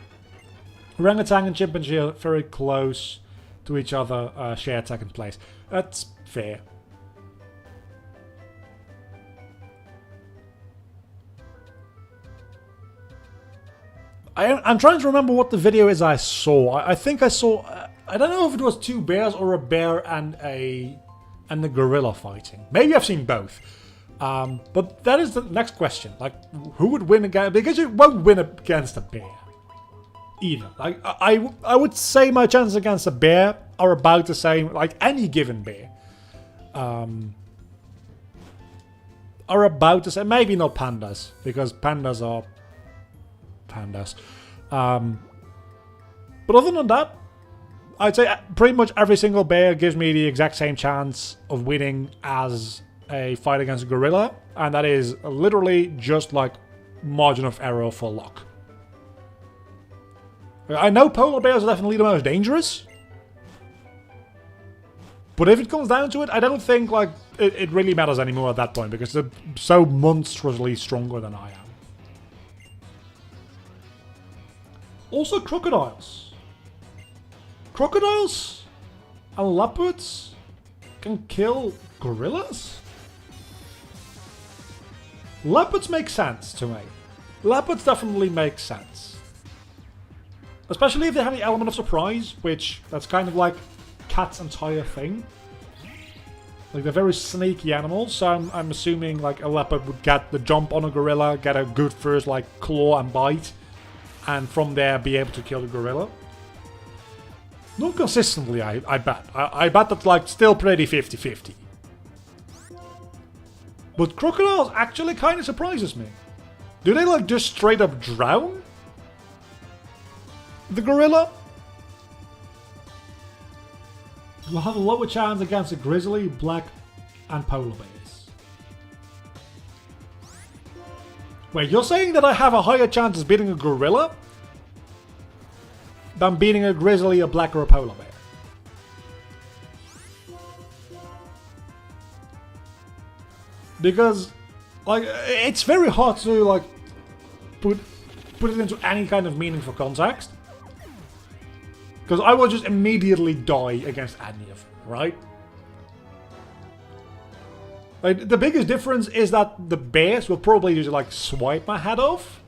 Orangutan and chimpanzee are very close to each other. Share second place. That's fair. I'm trying to remember what the video is I saw. I think I saw... I don't know if it was two bears or a bear and the gorilla fighting. Maybe I've seen both. But that is the next question. Like, who would win against... Because you won't win against a bear. Either. Like, I would say my chances against a bear are about the same. Like, any given bear. Are about the same. Maybe not pandas. Because pandas are... pandas. But other than that, I'd say pretty much every single bear gives me the exact same chance of winning as a fight against a gorilla, and that is literally just like margin of error for luck. I know polar bears are definitely the most dangerous, but if it comes down to it, I don't think like it really matters anymore at that point because they're so monstrously stronger than I am. Also, crocodiles. Crocodiles and leopards can kill gorillas? Leopards make sense to me. Leopards definitely make sense. Especially if they have the element of surprise, which that's kind of like cat's entire thing. Like, they're very sneaky animals, so I'm assuming like a leopard would get the jump on a gorilla, get a good first like claw and bite, and from there be able to kill the gorilla. Not consistently, I bet. I bet that's like still pretty 50-50. But crocodiles actually kind of surprises me. Do they like just straight up drown the gorilla? We'll have a lower chance against a grizzly, black, and polar bears. Wait, you're saying that I have a higher chance of beating a gorilla than beating a grizzly, a black, or a polar bear? Because, like, it's very hard to, like, put it into any kind of meaningful context. Because I will just immediately die against any of them, right? Like, the biggest difference is that the bears will probably just, like, swipe my head off.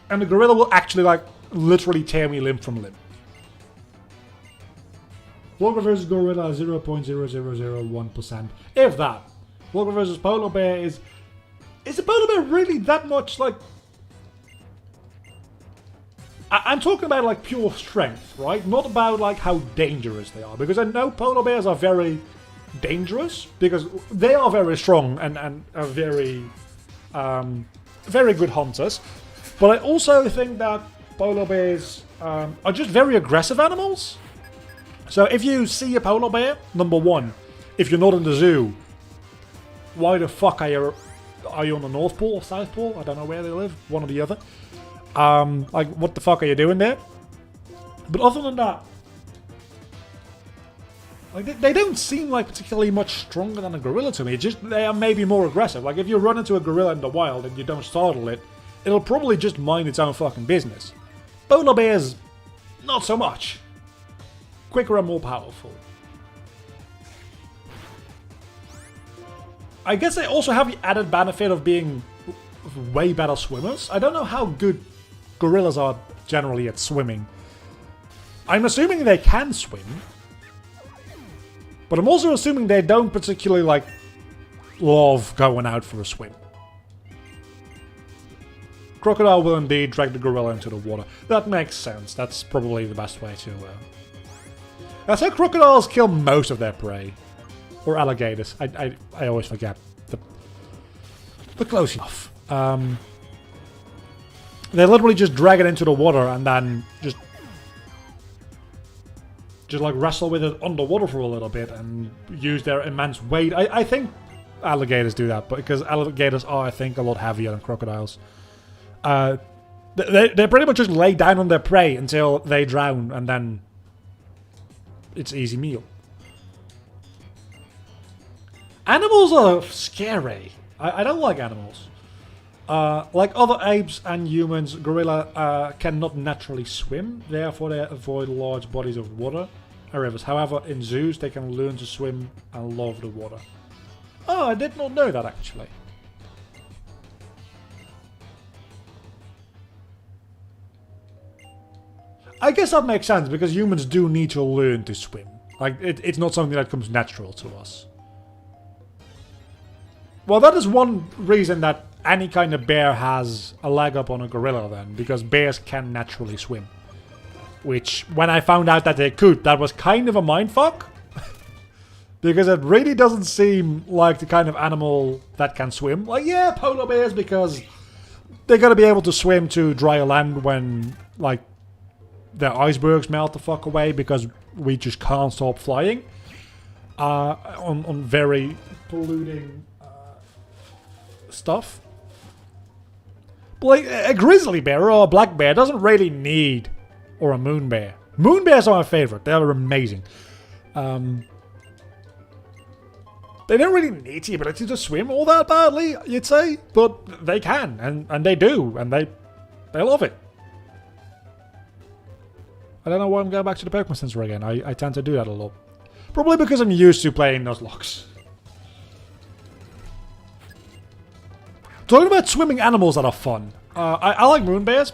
And the gorilla will actually, like, literally tear me limb from limb. Walker versus gorilla 0.0001%. If that. Walker versus polar bear is a polar bear really that much, like... I'm talking about, like, pure strength, right? Not about, like, how dangerous they are. Because I know polar bears are very dangerous. Because they are very strong and are very, very good hunters. But I also think that polar bears are just very aggressive animals. So if you see a polar bear, number one, if you're not in the zoo, why the fuck are you on the North Pole or South Pole? I don't know where they live, one or the other. Like, what the fuck are you doing there? But other than that, like, they don't seem like particularly much stronger than a gorilla to me. Just they are maybe more aggressive. Like, if you run into a gorilla in the wild and you don't startle it, it'll probably just mind its own fucking business. Polar bears, not so much. Quicker and more powerful. I guess they also have the added benefit of being way better swimmers. I don't know how good gorillas are generally at swimming. I'm assuming they can swim. But I'm also assuming they don't particularly, like, love going out for a swim. Crocodile will indeed drag the gorilla into the water. That makes sense. That's probably the best way to... I say crocodiles kill most of their prey. Or alligators. I always forget. But close enough. They literally just drag it into the water and then just like wrestle with it underwater for a little bit and use their immense weight. I think alligators do that, but because alligators are, I think, a lot heavier than crocodiles. They pretty much just lay down on their prey until they drown, and then it's easy meal. Animals are scary. I don't like animals. Like other apes and humans, gorilla cannot naturally swim, therefore they avoid large bodies of water and rivers. However, in zoos they can learn to swim and love the water. Oh, I did not know that actually. I guess that makes sense, because humans do need to learn to swim. Like, it's not something that comes natural to us. Well, that is one reason that any kind of bear has a leg up on a gorilla then, because bears can naturally swim. Which, when I found out that they could, that was kind of a mindfuck. Because it really doesn't seem like the kind of animal that can swim. Like, yeah, polar bears, because they're gonna be able to swim to drier land when, like, their icebergs melt the fuck away, because we just can't stop flying. On very polluting stuff. But like, a grizzly bear or a black bear doesn't really need... Or a moon bear. Moon bears are my favorite. They are amazing. They don't really need the ability to swim all that badly, you'd say. But they can, and they do, and they love it. I don't know why I'm going back to the Pokemon Center again. I tend to do that a lot. Probably because I'm used to playing Nuzlocke. Talking about swimming animals that are fun. I like moon bears.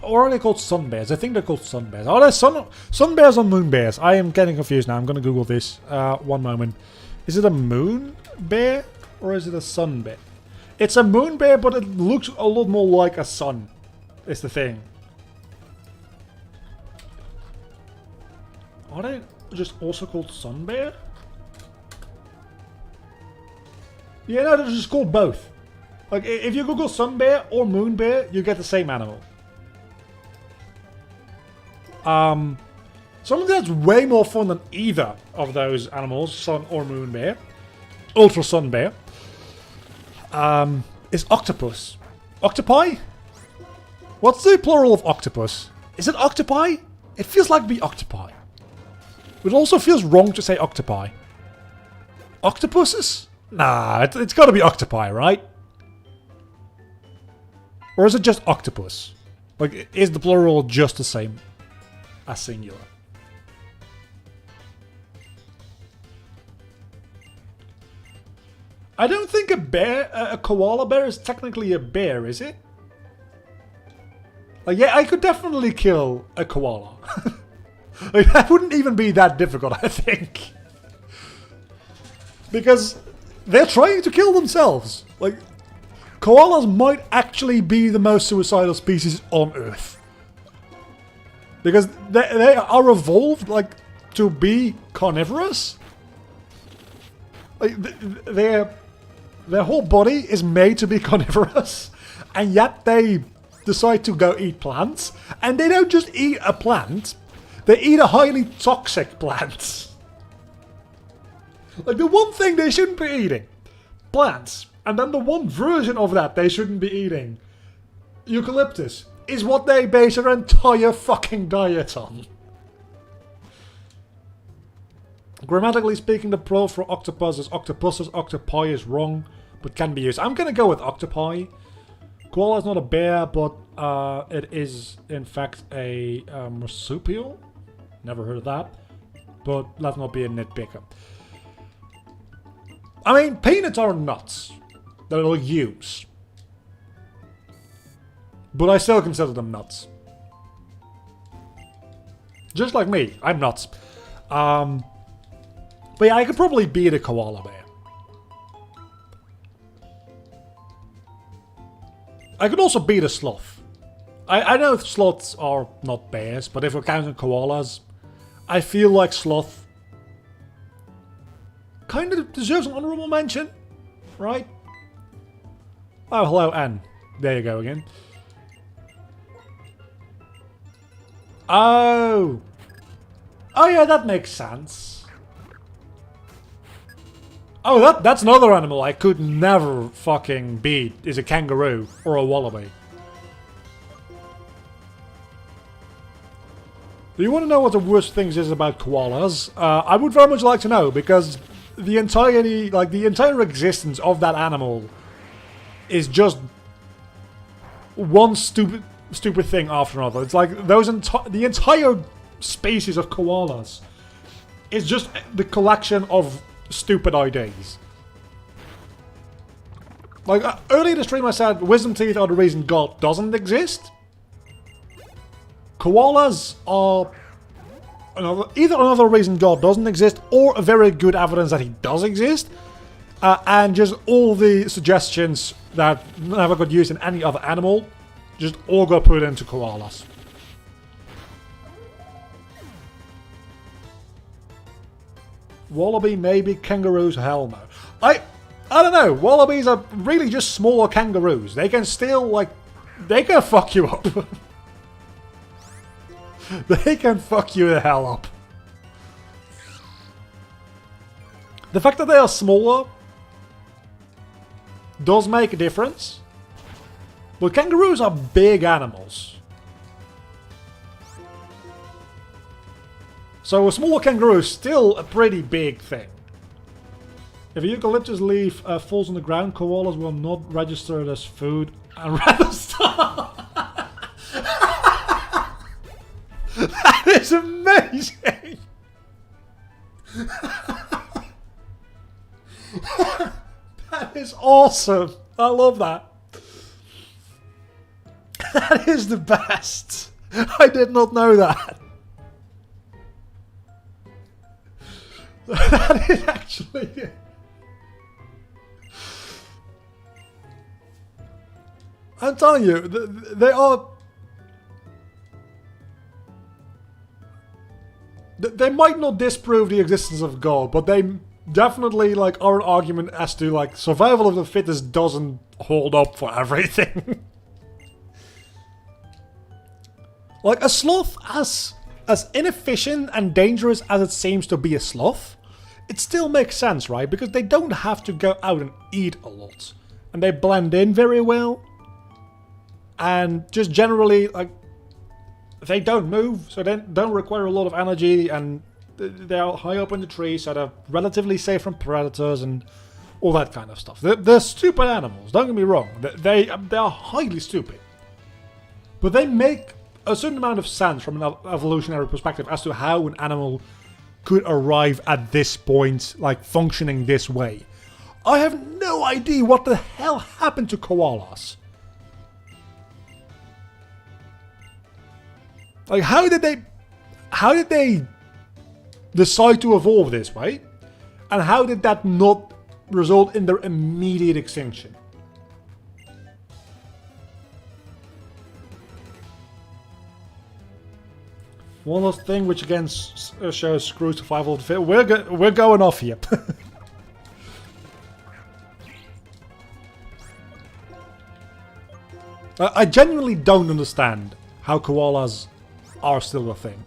Or are they called sun bears? I think they're called sun bears. Are they sun bears or moon bears? I am getting confused now. I'm going to Google this. One moment. Is it a moon bear or is it a sun bear? It's a moon bear, but it looks a lot more like a sun. Is the thing. Are they just also called sun bear? Yeah, no, they're just called both. Like, if you Google sun bear or moon bear, you get the same animal. Something that's way more fun than either of those animals, sun or moon bear, ultra sun bear, is octopus. Octopi? What's the plural of octopus? Is it octopi? It feels like be octopi. It also feels wrong to say octopi. Octopuses? Nah, it's gotta be octopi, right? Or is it just octopus? Like, is the plural just the same as singular? I don't think a koala bear is technically a bear, is it? Like, yeah, I could definitely kill a koala. Like, that wouldn't even be that difficult, I think. Because they're trying to kill themselves. Like, koalas might actually be the most suicidal species on Earth. Because they are evolved, like, to be carnivorous. Like, their whole body is made to be carnivorous. And yet they decide to go eat plants. And they don't just eat a plant. They eat a highly toxic plant. Like, the one thing they shouldn't be eating. Plants. And then the one version of that they shouldn't be eating. Eucalyptus. Is what they base their entire fucking diet on. Grammatically speaking, the plural for octopus is octopuses. Octopi is wrong, but can be used. I'm gonna go with octopi. Koala is not a bear, but it is in fact a marsupial. Never heard of that. But let's not be a nitpicker. I mean, peanuts are nuts that it'll use. But I still consider them nuts. Just like me, I'm nuts. But yeah, I could probably beat a koala bear. I could also beat a sloth. I know sloths are not bears, but if we're counting koalas, I feel like sloth kind of deserves an honorable mention, right? Oh, hello, Anne. There you go again. Oh! Oh yeah, that makes sense. Oh, that's another animal I could never fucking beat, is a kangaroo or a wallaby. Do you want to know what the worst things is about koalas? I would very much like to know, because the entire existence of that animal is just one stupid thing after another. It's like the entire species of koalas is just the collection of stupid ideas. Like earlier in the stream I said wisdom teeth are the reason God doesn't exist. Koalas are either another reason God doesn't exist or a very good evidence that he does exist. And just all the suggestions that never got used in any other animal just all got put into koalas. Wallaby, maybe. Kangaroos, hell no. I don't know. Wallabies are really just smaller kangaroos. They can still, like... They can fuck you up. They can fuck you the hell up. The fact that they are smaller does make a difference. But kangaroos are big animals. So a smaller kangaroo is still a pretty big thing. If a eucalyptus leaf falls on the ground, koalas will not register it as food and rather starve. That is amazing! That is awesome! I love that. That is the best! I did not know that. That is actually... I'm telling you, they are... They might not disprove the existence of God, but they definitely like are an argument as to like survival of the fittest doesn't hold up for everything. Like a sloth, as inefficient and dangerous as it seems to be a sloth, it still makes sense, right? Because they don't have to go out and eat a lot. And they blend in very well. And just generally, like, they don't move, so they don't require a lot of energy, and they're high up in the tree, so they're relatively safe from predators and all that kind of stuff. They're stupid animals, don't get me wrong. They are highly stupid. But they make a certain amount of sense from an evolutionary perspective as to how an animal could arrive at this point, like functioning this way. I have no idea what the hell happened to koalas. Like, how did they decide to evolve this way? And how did that not result in their immediate extinction? One last thing, which again shows screw survival of the fit. We're going off here. I genuinely don't understand how koalas are still a thing.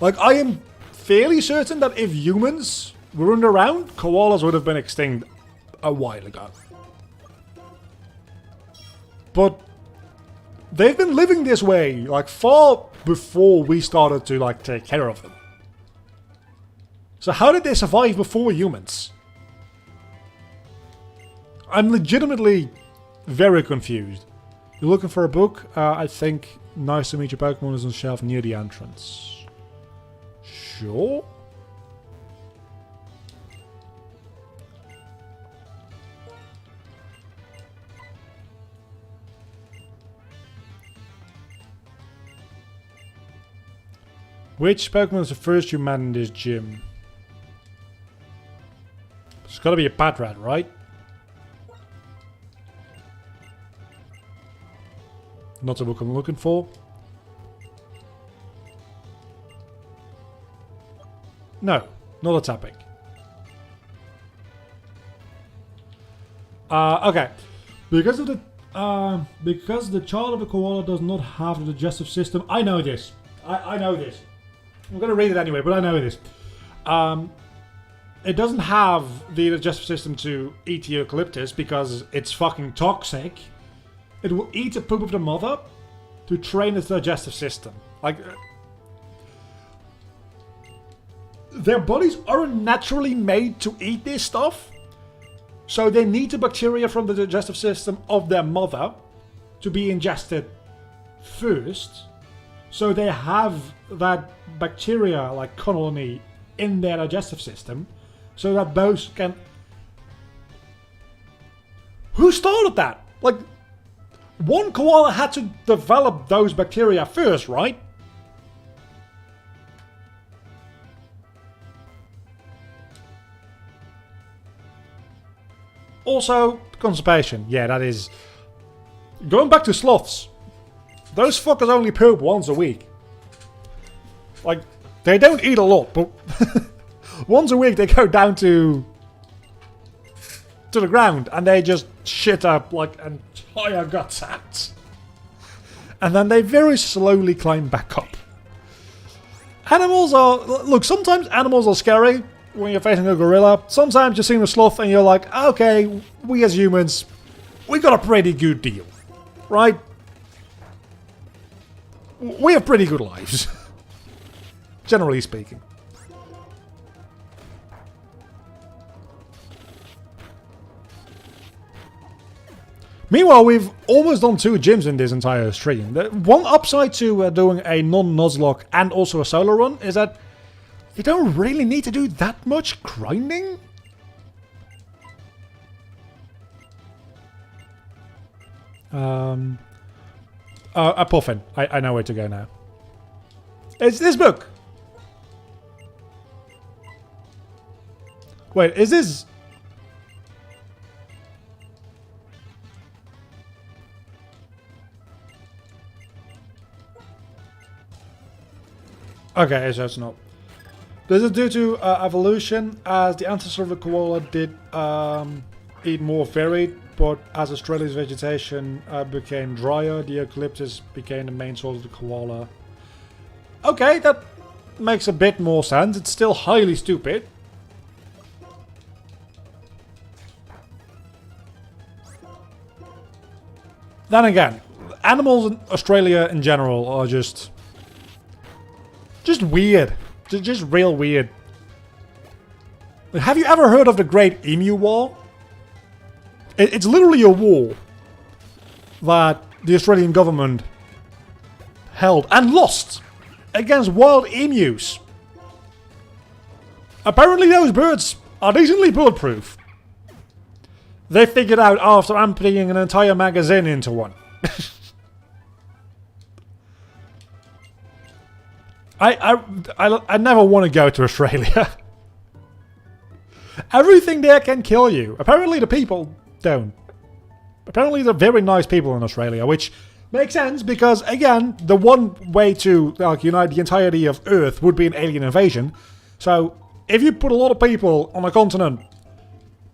Like, I am fairly certain that if humans weren't around, koalas would have been extinct a while ago. But they've been living this way, like, far before we started to, like, take care of them. So how did they survive before humans? I'm legitimately very confused. You're looking for a book? I think Nice to Meet Your Pokemon is on the shelf near the entrance. Sure. Which Pokemon is the first you met in this gym? It's gotta be a Patrat, right? Not the book I'm looking for. No, not a tapping. Okay. Because of the Because the child of a koala does not have the digestive system. I know this. I know this. I'm going to read it anyway, but I know this. It doesn't have the digestive system to eat the eucalyptus because it's fucking toxic. It will eat the poop of the mother to train its digestive system. Like, their bodies aren't naturally made to eat this stuff. So they need the bacteria from the digestive system of their mother to be ingested first. So they have that bacteria, like colony, in their digestive system. So that those can... Who started that? Like, one koala had to develop those bacteria first, right? Also, constipation. Yeah, that is... Going back to sloths. Those fuckers only poop once a week. Like, they don't eat a lot, but... once a week they go down to the ground and they just shit up like entire guts out. And then they very slowly climb back up. Animals are... Look, sometimes animals are scary when you're facing a gorilla. Sometimes you're seeing a sloth and you're like, okay, we as humans, we got a pretty good deal. Right? We have pretty good lives. Generally speaking. Meanwhile, we've almost done 2 gyms in this entire stream. The one upside to doing a non-Nuzlocke and also a solo run is that you don't really need to do that much grinding. A puffin. I know where to go now. It's this book. Wait, is this... Okay, so it's not. This is due to evolution, as the ancestors of the koala did eat more varied, but as Australia's vegetation became drier, the eucalyptus became the main source of the koala. Okay, that makes a bit more sense. It's still highly stupid. Then again, animals in Australia in general are just weird. Just real weird. Have you ever heard of the Great Emu War? It's literally a war that the Australian government held and lost against wild emus. Apparently those birds are decently bulletproof. They figured out after emptying an entire magazine into one. I never want to go to Australia. Everything there can kill you. Apparently the people don't. Apparently they're very nice people in Australia, which makes sense because, again, the one way to unite the entirety of Earth would be an alien invasion. So if you put a lot of people on a continent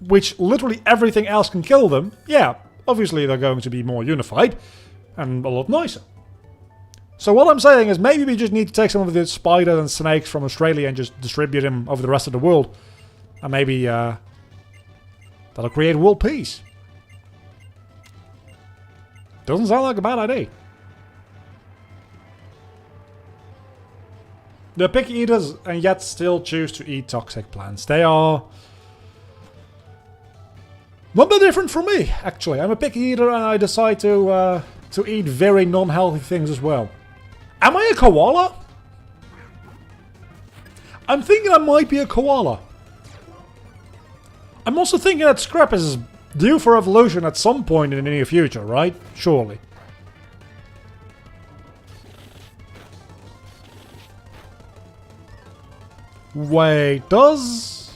which literally everything else can kill them, yeah, obviously they're going to be more unified and a lot nicer. So what I'm saying is maybe we just need to take some of the spiders and snakes from Australia and just distribute them over the rest of the world. And maybe that'll create world peace. Doesn't sound like a bad idea. They're picky eaters and yet still choose to eat toxic plants. They are not that different from me, actually. I'm a picky eater and I decide to eat very non-healthy things as well. Am I a koala? I'm thinking I might be a koala. I'm also thinking that Scrap is due for evolution at some point in the near future, right? Surely. Wait, does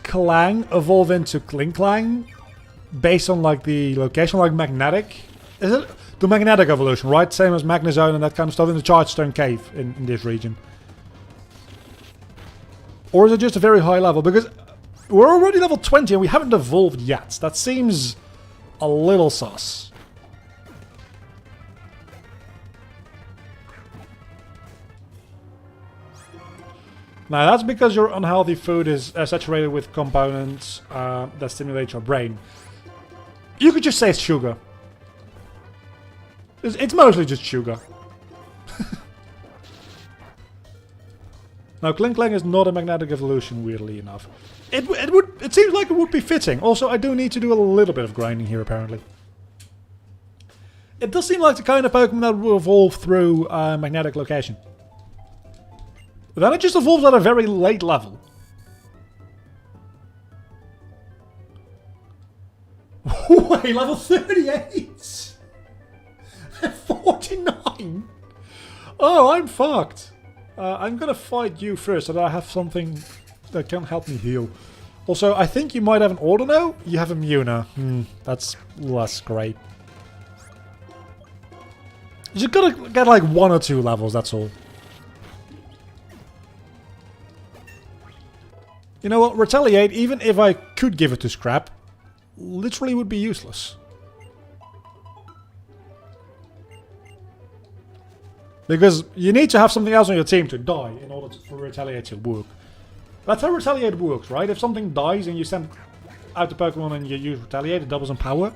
Clang evolve into Klinklang based on like the location, like magnetic? Is it the magnetic evolution, right? Same as Magnezone and that kind of stuff in the Chargestone Cave in this region. Or is it just a very high level? Because We're already level 20 and we haven't evolved yet. That seems a little sus. Now that's because your unhealthy food is saturated with components that stimulate your brain. You could just say it's sugar. It's mostly just sugar. Now Kling Klang is not a magnetic evolution, weirdly enough. It seems like it would be fitting. Also, I do need to do a little bit of grinding here, apparently. It does seem like the kind of Pokemon that will evolve through magnetic location. But then it just evolves at a very late level. Wait, level 38? 49? Oh, I'm fucked. I'm gonna fight you first so that I have something that can help me heal. Also, I think you might have an Ordino. You have a Muna. That's less great. You just gotta get like 1 or 2 levels, that's all. You know what? Retaliate, even if I could give it to Scrap, literally would be useless. Because you need to have something else on your team to die in order for Retaliate to work. That's how Retaliate works, right? If something dies and you send out the Pokemon and you use Retaliate, it doubles in power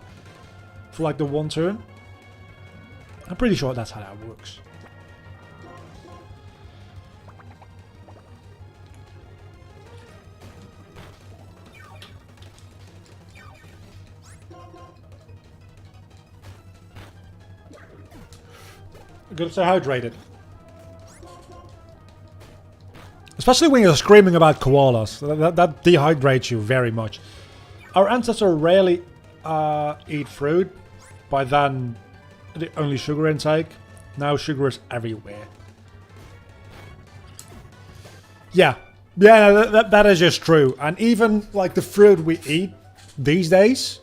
for like the 1 turn. I'm pretty sure that's how that works. Good to stay hydrated. Especially when you're screaming about koalas. That dehydrates you very much. Our ancestors rarely eat fruit. By then, the only sugar intake. Now sugar is everywhere. Yeah. Yeah, that is just true. And even like the fruit we eat these days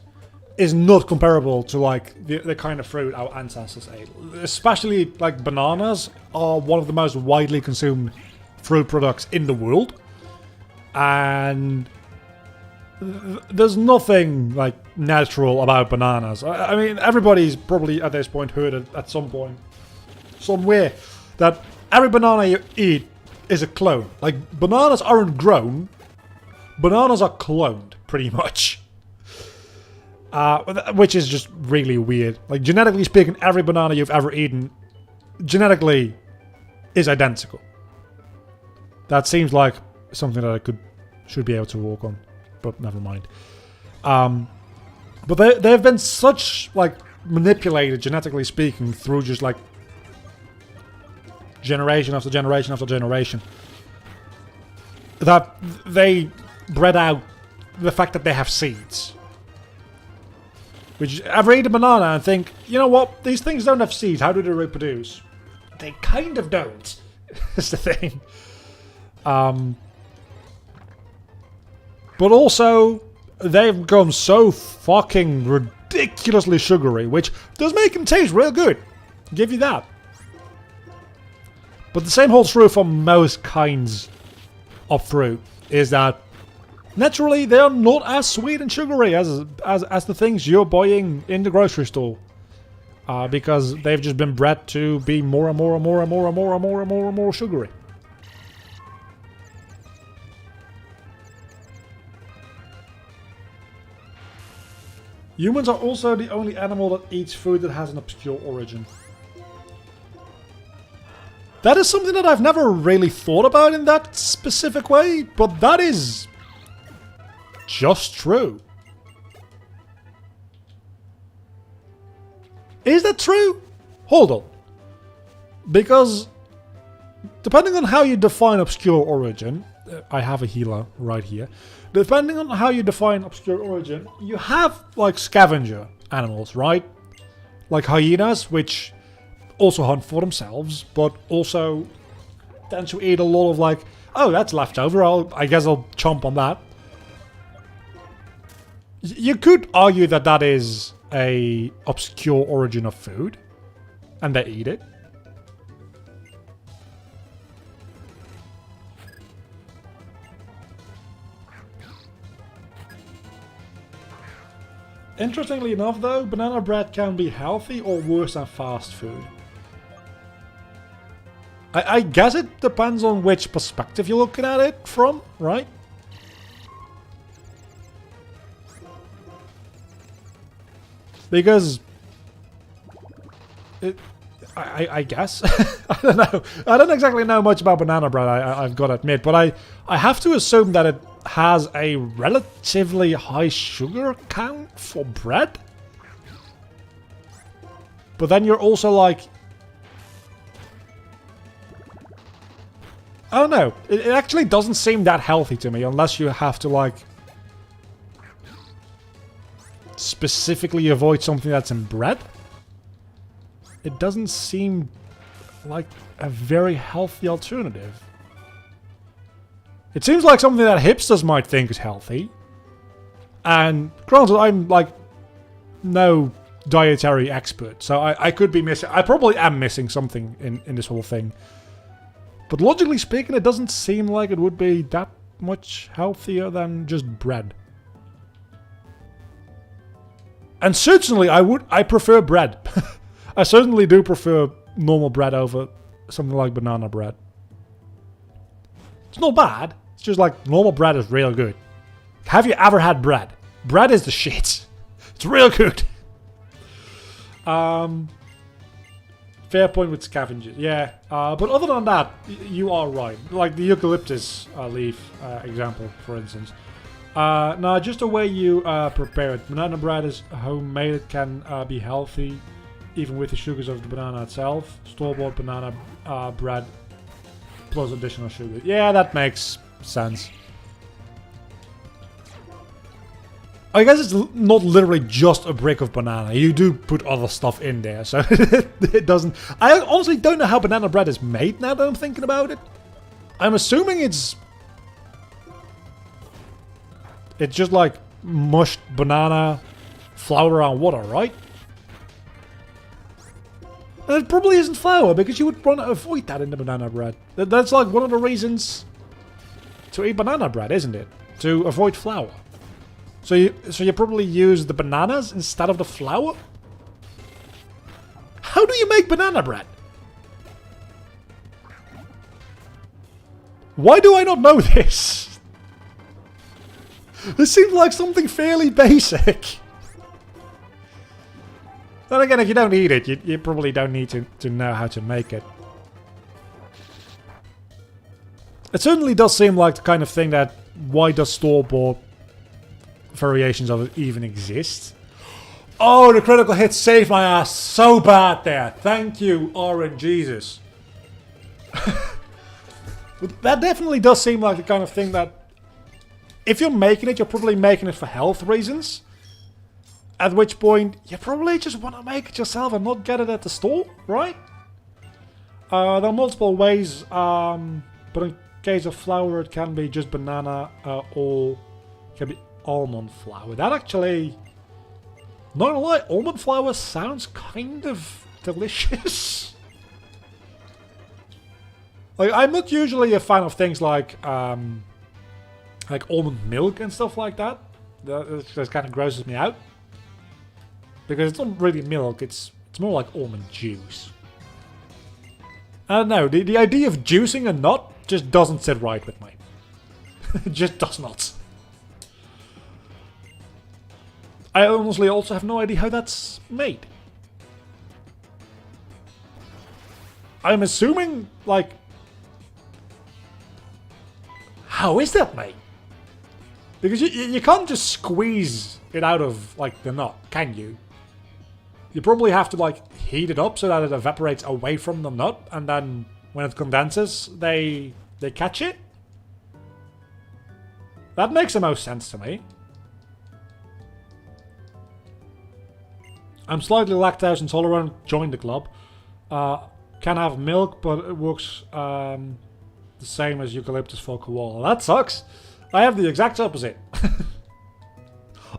is not comparable to like the kind of fruit our ancestors ate. Especially like bananas are one of the most widely consumed fruit products in the world. And there's nothing like natural about bananas. I mean, everybody's probably at this point heard it at some point, somewhere, that every banana you eat is a clone. Like, bananas aren't grown, bananas are cloned, pretty much. Which is just really weird. Like, genetically speaking, every banana you've ever eaten, genetically, is identical. That seems like something that I should be able to work on, but never mind. But they've been such, like, manipulated, genetically speaking, through just, like, generation after generation after generation, that they bred out the fact that they have seeds. Which, ever eat a banana and think, you know what, these things don't have seeds, how do they reproduce? They kind of don't, is the thing. But also, they've become so fucking ridiculously sugary, which does make them taste real good. Give you that. But the same holds true for most kinds of fruit, is that naturally they are not as sweet and sugary as the things you're buying in the grocery store. Because they've just been bred to be more and more and more and more and more and more and more and more sugary. Humans are also the only animal that eats food that has an obscure origin. That is something that I've never really thought about in that specific way, but that is just true. Is that true? Hold on. Because depending on how you define obscure origin, I have a healer right here. Depending on how you define obscure origin, you have like scavenger animals, right? Like hyenas, which also hunt for themselves, but also tend to eat a lot of like, oh, that's leftover, I guess I'll chomp on that. You could argue that that is a obscure origin of food, and they eat it. Interestingly enough though, banana bread can be healthy or worse than fast food. I guess it depends on which perspective you're looking at it from, right? Because I guess. I don't know. I don't exactly know much about banana bread, I've got to admit, but I have to assume that it has a relatively high sugar count for bread. But then you're also like... I don't know. It actually doesn't seem that healthy to me unless you have to like... specifically avoid something that's in bread. It doesn't seem like a very healthy alternative. It seems like something that hipsters might think is healthy. And granted, I'm like no dietary expert, so I could be missing... I probably am missing something in this whole thing. But logically speaking, it doesn't seem like it would be that much healthier than just bread. And certainly I prefer bread. I certainly do prefer normal bread over something like banana bread. It's not bad. It's just like normal bread is real good. Have you ever had bread? Bread is the shit. It's real good. Fair point with scavengers. Yeah. But other than that, you are right. Like the eucalyptus leaf example, for instance. Now, just the way you prepare it. Banana bread is homemade. It can be healthy, even with the sugars of the banana itself. Store-bought banana bread plus additional sugar. Yeah, that makes sense. I guess it's not literally just a brick of banana. You do put other stuff in there, so it doesn't... I honestly don't know how banana bread is made now that I'm thinking about it. I'm assuming it's just like mushed banana, flour and water, right? And it probably isn't flour, because you would want to avoid that in the banana bread. That's like one of the reasons to eat banana bread, isn't it? To avoid flour. So you probably use the bananas instead of the flour? How do you make banana bread? Why do I not know this? This seems like something fairly basic. Then again, if you don't eat it, you probably don't need to know how to make it. It certainly does seem like the kind of thing that, why does store-bought variations of it even exist? Oh, the critical hit saved my ass so bad there. Thank you, RNGesus. But that definitely does seem like the kind of thing that, if you're making it, you're probably making it for health reasons. At which point, you probably just want to make it yourself and not get it at the store, right? There are multiple ways, but in case of flour, it can be just banana or it can be almond flour. That actually, not gonna lie, almond flour sounds kind of delicious. Like, I'm not usually a fan of things like almond milk and stuff like that. That just kind of grosses me out. Because it's not really milk, it's more like almond juice. I don't know, the idea of juicing a nut just doesn't sit right with me. It just does not. I honestly also have no idea how that's made. I'm assuming, like... How is that made? Because you can't just squeeze it out of, like, the nut, can you? You probably have to, like, heat it up so that it evaporates away from the nut, and then when it condenses, they catch it? That makes the most sense to me. I'm slightly lactose intolerant, join the club. Can have milk, but it works the same as eucalyptus for koala. That sucks. I have the exact opposite.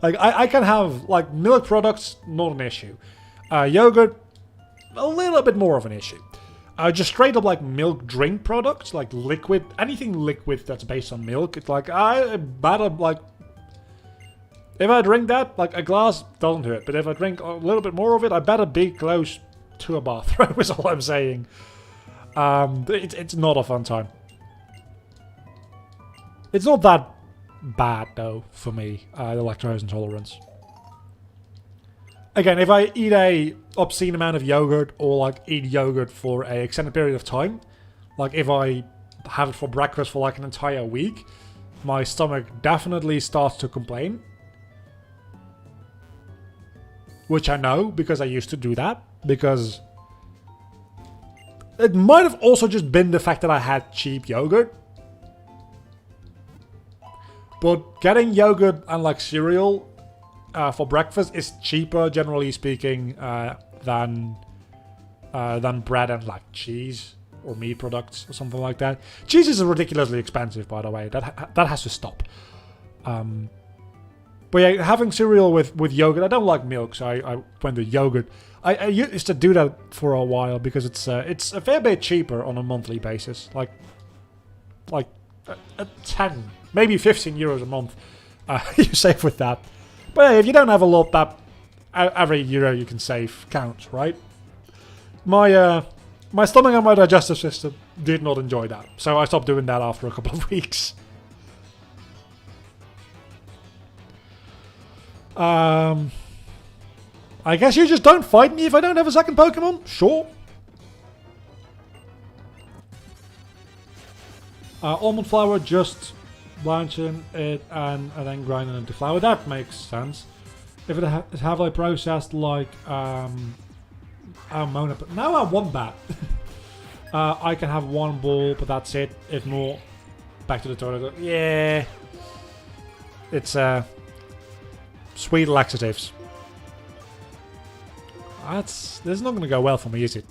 Like, I can have, like, milk products, not an issue. Yogurt, a little bit more of an issue. Just straight up, like, milk drink products, like liquid, anything liquid that's based on milk, it's like, I better, like... If I drink that, like a glass doesn't hurt, but if I drink a little bit more of it, I better be close to a bathroom, is all I'm saying. It's not a fun time. It's not that bad, though, for me, the lactose intolerance. Again, if I eat a obscene amount of yogurt, or like eat yogurt for a extended period of time, like if I have it for breakfast for like an entire week, my stomach definitely starts to complain. Which I know, because I used to do that. Because it might have also just been the fact that I had cheap yogurt. But getting yogurt and like cereal for breakfast is cheaper, generally speaking, than bread and like cheese or meat products or something like that. Cheese is ridiculously expensive, by the way. That has to stop. But yeah, having cereal with yogurt, I don't like milk, so I went to yogurt. I used to do that for a while because it's a fair bit cheaper on a monthly basis, like 10, maybe 15 euros a month. You save with that. But yeah, if you don't have a lot, that every euro you can save counts, right? My stomach and my digestive system did not enjoy that, so I stopped doing that after a couple of weeks. I guess you just don't fight me if I don't have a second Pokemon? Sure. Almond flour, just blanching it and then grinding it into flour. That makes sense. If it is heavily processed like Mona, but now I want that. I can have one ball, but that's it. If more, back to the toilet. Yeah. It's sweet laxatives. This is not going to go well for me, is it?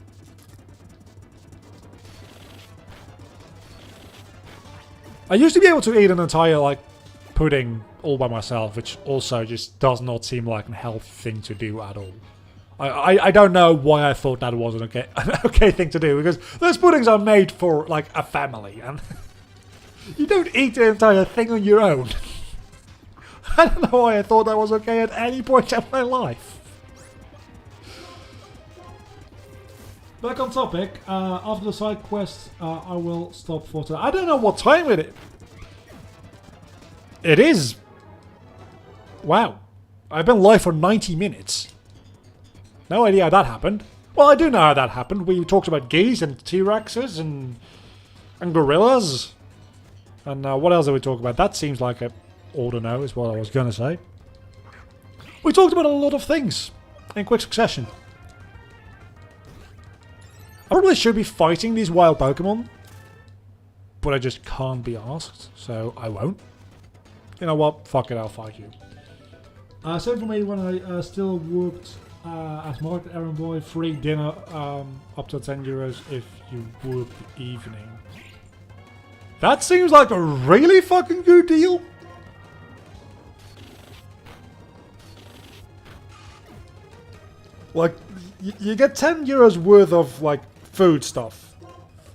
I used to be able to eat an entire like pudding all by myself, which also just does not seem like a healthy thing to do at all. I don't know why I thought that was an okay thing to do, because those puddings are made for like a family, and you don't eat the entire thing on your own. I don't know why I thought that was okay at any point in my life. Back on topic, after the side quest, I will stop for today. I don't know what time it is. It is. Wow. I've been live for 90 minutes. No idea how that happened. Well, I do know how that happened. We talked about geese and T-Rexes and gorillas. And what else did we talk about? That seems like a order now, is what I was going to say. We talked about a lot of things in quick succession. I probably should be fighting these wild Pokemon, but I just can't be asked, so I won't. You know what? Fuck it, I'll fight you. Same for me when I still worked as market errand boy. Free dinner up to 10 euros if you work the evening. That seems like a really fucking good deal. Like, you get 10 euros worth of, like, food stuff.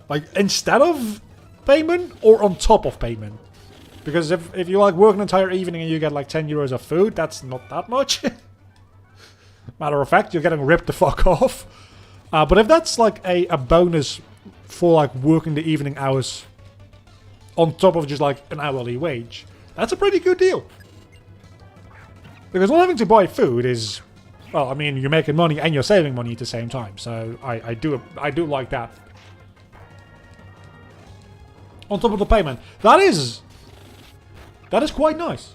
Like, instead of payment or on top of payment. Because if you, like, work an entire evening and you get, like, 10 euros of food, that's not that much. Matter of fact, you're getting ripped the fuck off. But if that's, like, a bonus for, like, working the evening hours on top of just, like, an hourly wage, that's a pretty good deal. Because not having to buy food is... Well, I mean, you're making money and you're saving money at the same time, so I do like that. On top of the payment, that is quite nice.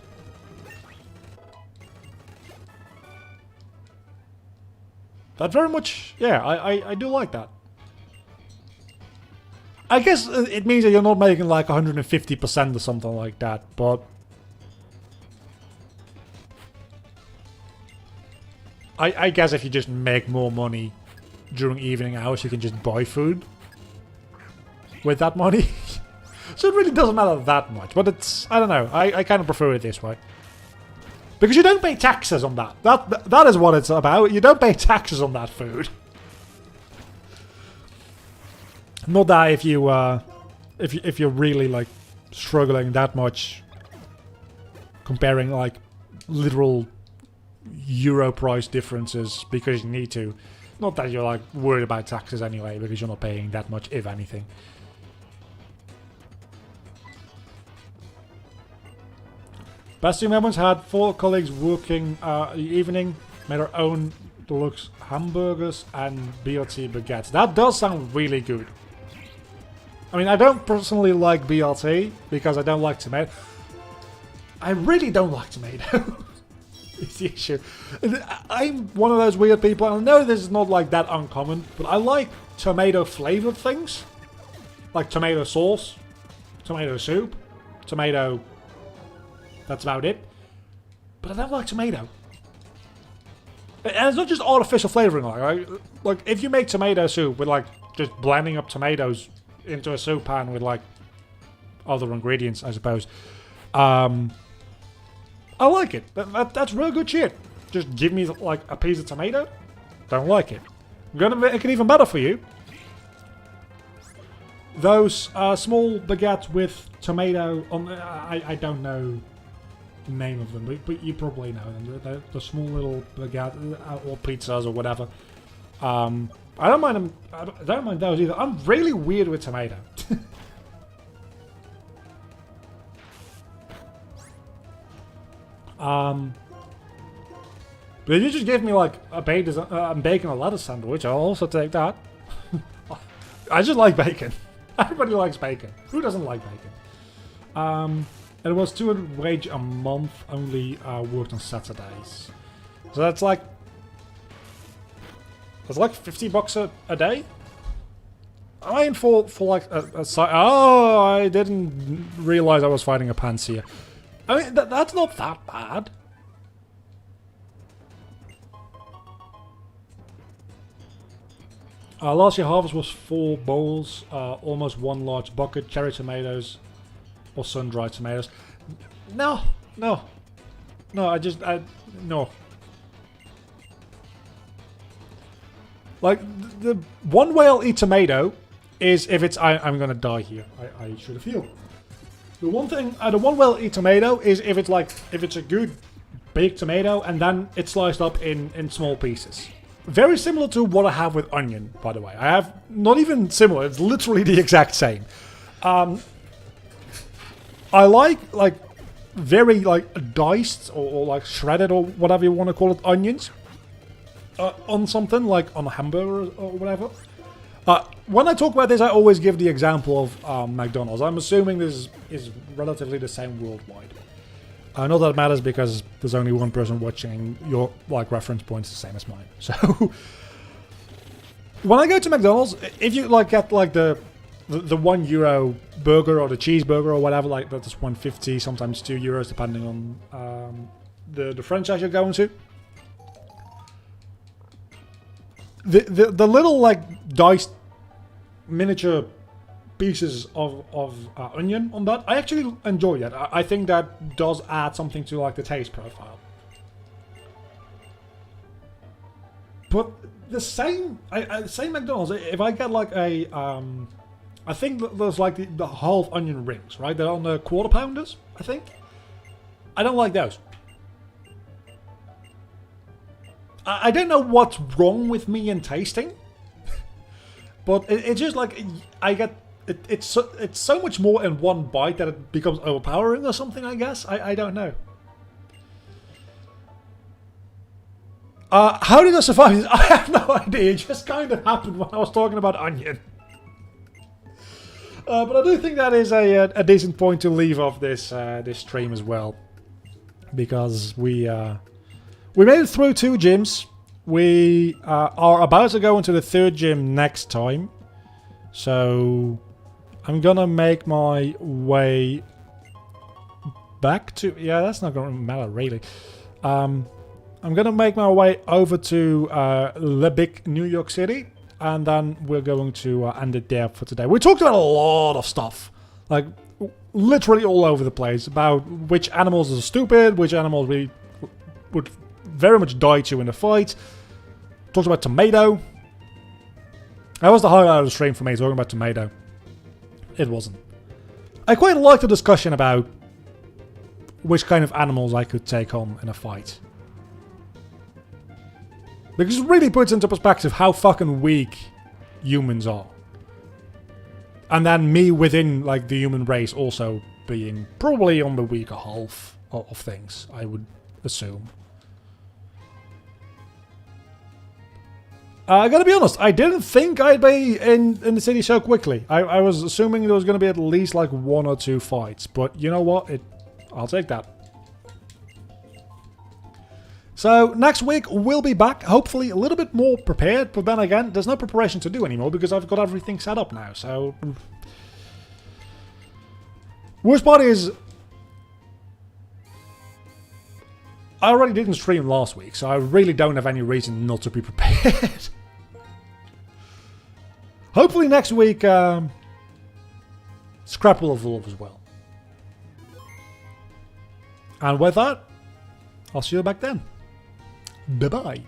That very much, yeah, I do like that. I guess it means that you're not making like 150% or something like that, but I guess if you just make more money during evening hours, you can just buy food with that money. So it really doesn't matter that much. But it's, I don't know, I kind of prefer it this way. Because you don't pay taxes on that. That is what it's about. You don't pay taxes on that food. Not that if you're really like struggling that much, comparing like literal euro price differences because you need to. Not that you're like worried about taxes anyway, because you're not paying that much, if anything. Best two moments: had 4 colleagues working evening, made our own deluxe hamburgers and BLT baguettes. That does sound really good. I mean, I don't personally like BLT because I don't like tomato. I really don't like tomato. It's the issue. I'm one of those weird people. I know this is not like that uncommon, but I like tomato flavored things. Like tomato sauce, tomato soup, tomato... That's about it. But I don't like tomato. And it's not just artificial flavoring. Like if you make tomato soup with like just blending up tomatoes into a soup pan with like other ingredients, I suppose. I like it. That's real good shit. Just give me like a piece of tomato. Don't like it. I'm gonna make it even better for you. Those small baguettes with tomato on. I don't know the name of them, but you probably know them. The small little baguette or pizzas or whatever. I don't mind them. I don't mind those either. I'm really weird with tomato. But if you just give me like a bacon and lettuce sandwich, I'll also take that. I just like bacon. Everybody likes bacon. Who doesn't like bacon? It was 200 wage a month, only worked on Saturdays. So that's like... That's like $50 a day? I mean for like a side... Oh, I didn't realize I was fighting a Panseer. I mean, that's not that bad. Last year harvest was 4 bowls, almost 1 large bucket, cherry tomatoes or sun-dried tomatoes. No, no. No, no. Like, the one way I'll eat tomato is if it's... I'm gonna die here. I should have healed. The one way I'll eat tomato is if it's a good baked tomato and then it's sliced up in small pieces. Very similar to what I have with onion, by the way. I have, not even similar, it's literally the exact same. I like very, diced or like, shredded or whatever you want to call it, onions. On something, like on a hamburger or whatever. When I talk about this, I always give the example of McDonald's. I'm assuming this is relatively the same worldwide. Not that it matters because there's only one person watching. Your reference point's the same as mine. So when I go to McDonald's, if you get the €1 burger or the cheeseburger or whatever, that's €1.50, sometimes €2 depending on the franchise you're going to. The little diced miniature pieces of onion on that, I actually enjoy that. I think that does add something to the taste profile. But the same McDonald's, if I get I think there's the half onion rings, right? They're on the quarter pounders, I think. I don't like those. I don't know what's wrong with me in tasting, but it's just I get it's so much more in one bite that it becomes overpowering or something. I guess I don't know. How did I survive this? I have no idea. It just kind of happened when I was talking about onion. But I do think that is a decent point to leave off this this stream as well, because we made it through 2 gyms. We are about to go into the 3rd gym next time. So I'm gonna make my way back to... Yeah, that's not gonna matter really. I'm gonna make my way over to Lubbock, New York City. And then we're going to end it there for today. We talked about a lot of stuff. Literally all over the place. About which animals are stupid, which animals we would very much die to in a fight. Talked about tomato. That was the highlight of the stream for me, talking about tomato. It wasn't. I quite liked the discussion about which kind of animals I could take on in a fight. Because it really puts into perspective how fucking weak humans are. And then me within like the human race also being probably on the weaker half of things, I would assume. I gotta be honest, I didn't think I'd be in the city so quickly. I was assuming there was gonna be at least like 1 or 2 fights, but you know what? I'll take that. So next week we'll be back, hopefully a little bit more prepared, but then again, there's no preparation to do anymore because I've got everything set up now, so... Worst part is... I already didn't stream last week, so I really don't have any reason not to be prepared. Hopefully next week, Scrap will evolve as well. And with that, I'll see you back then. Bye-bye.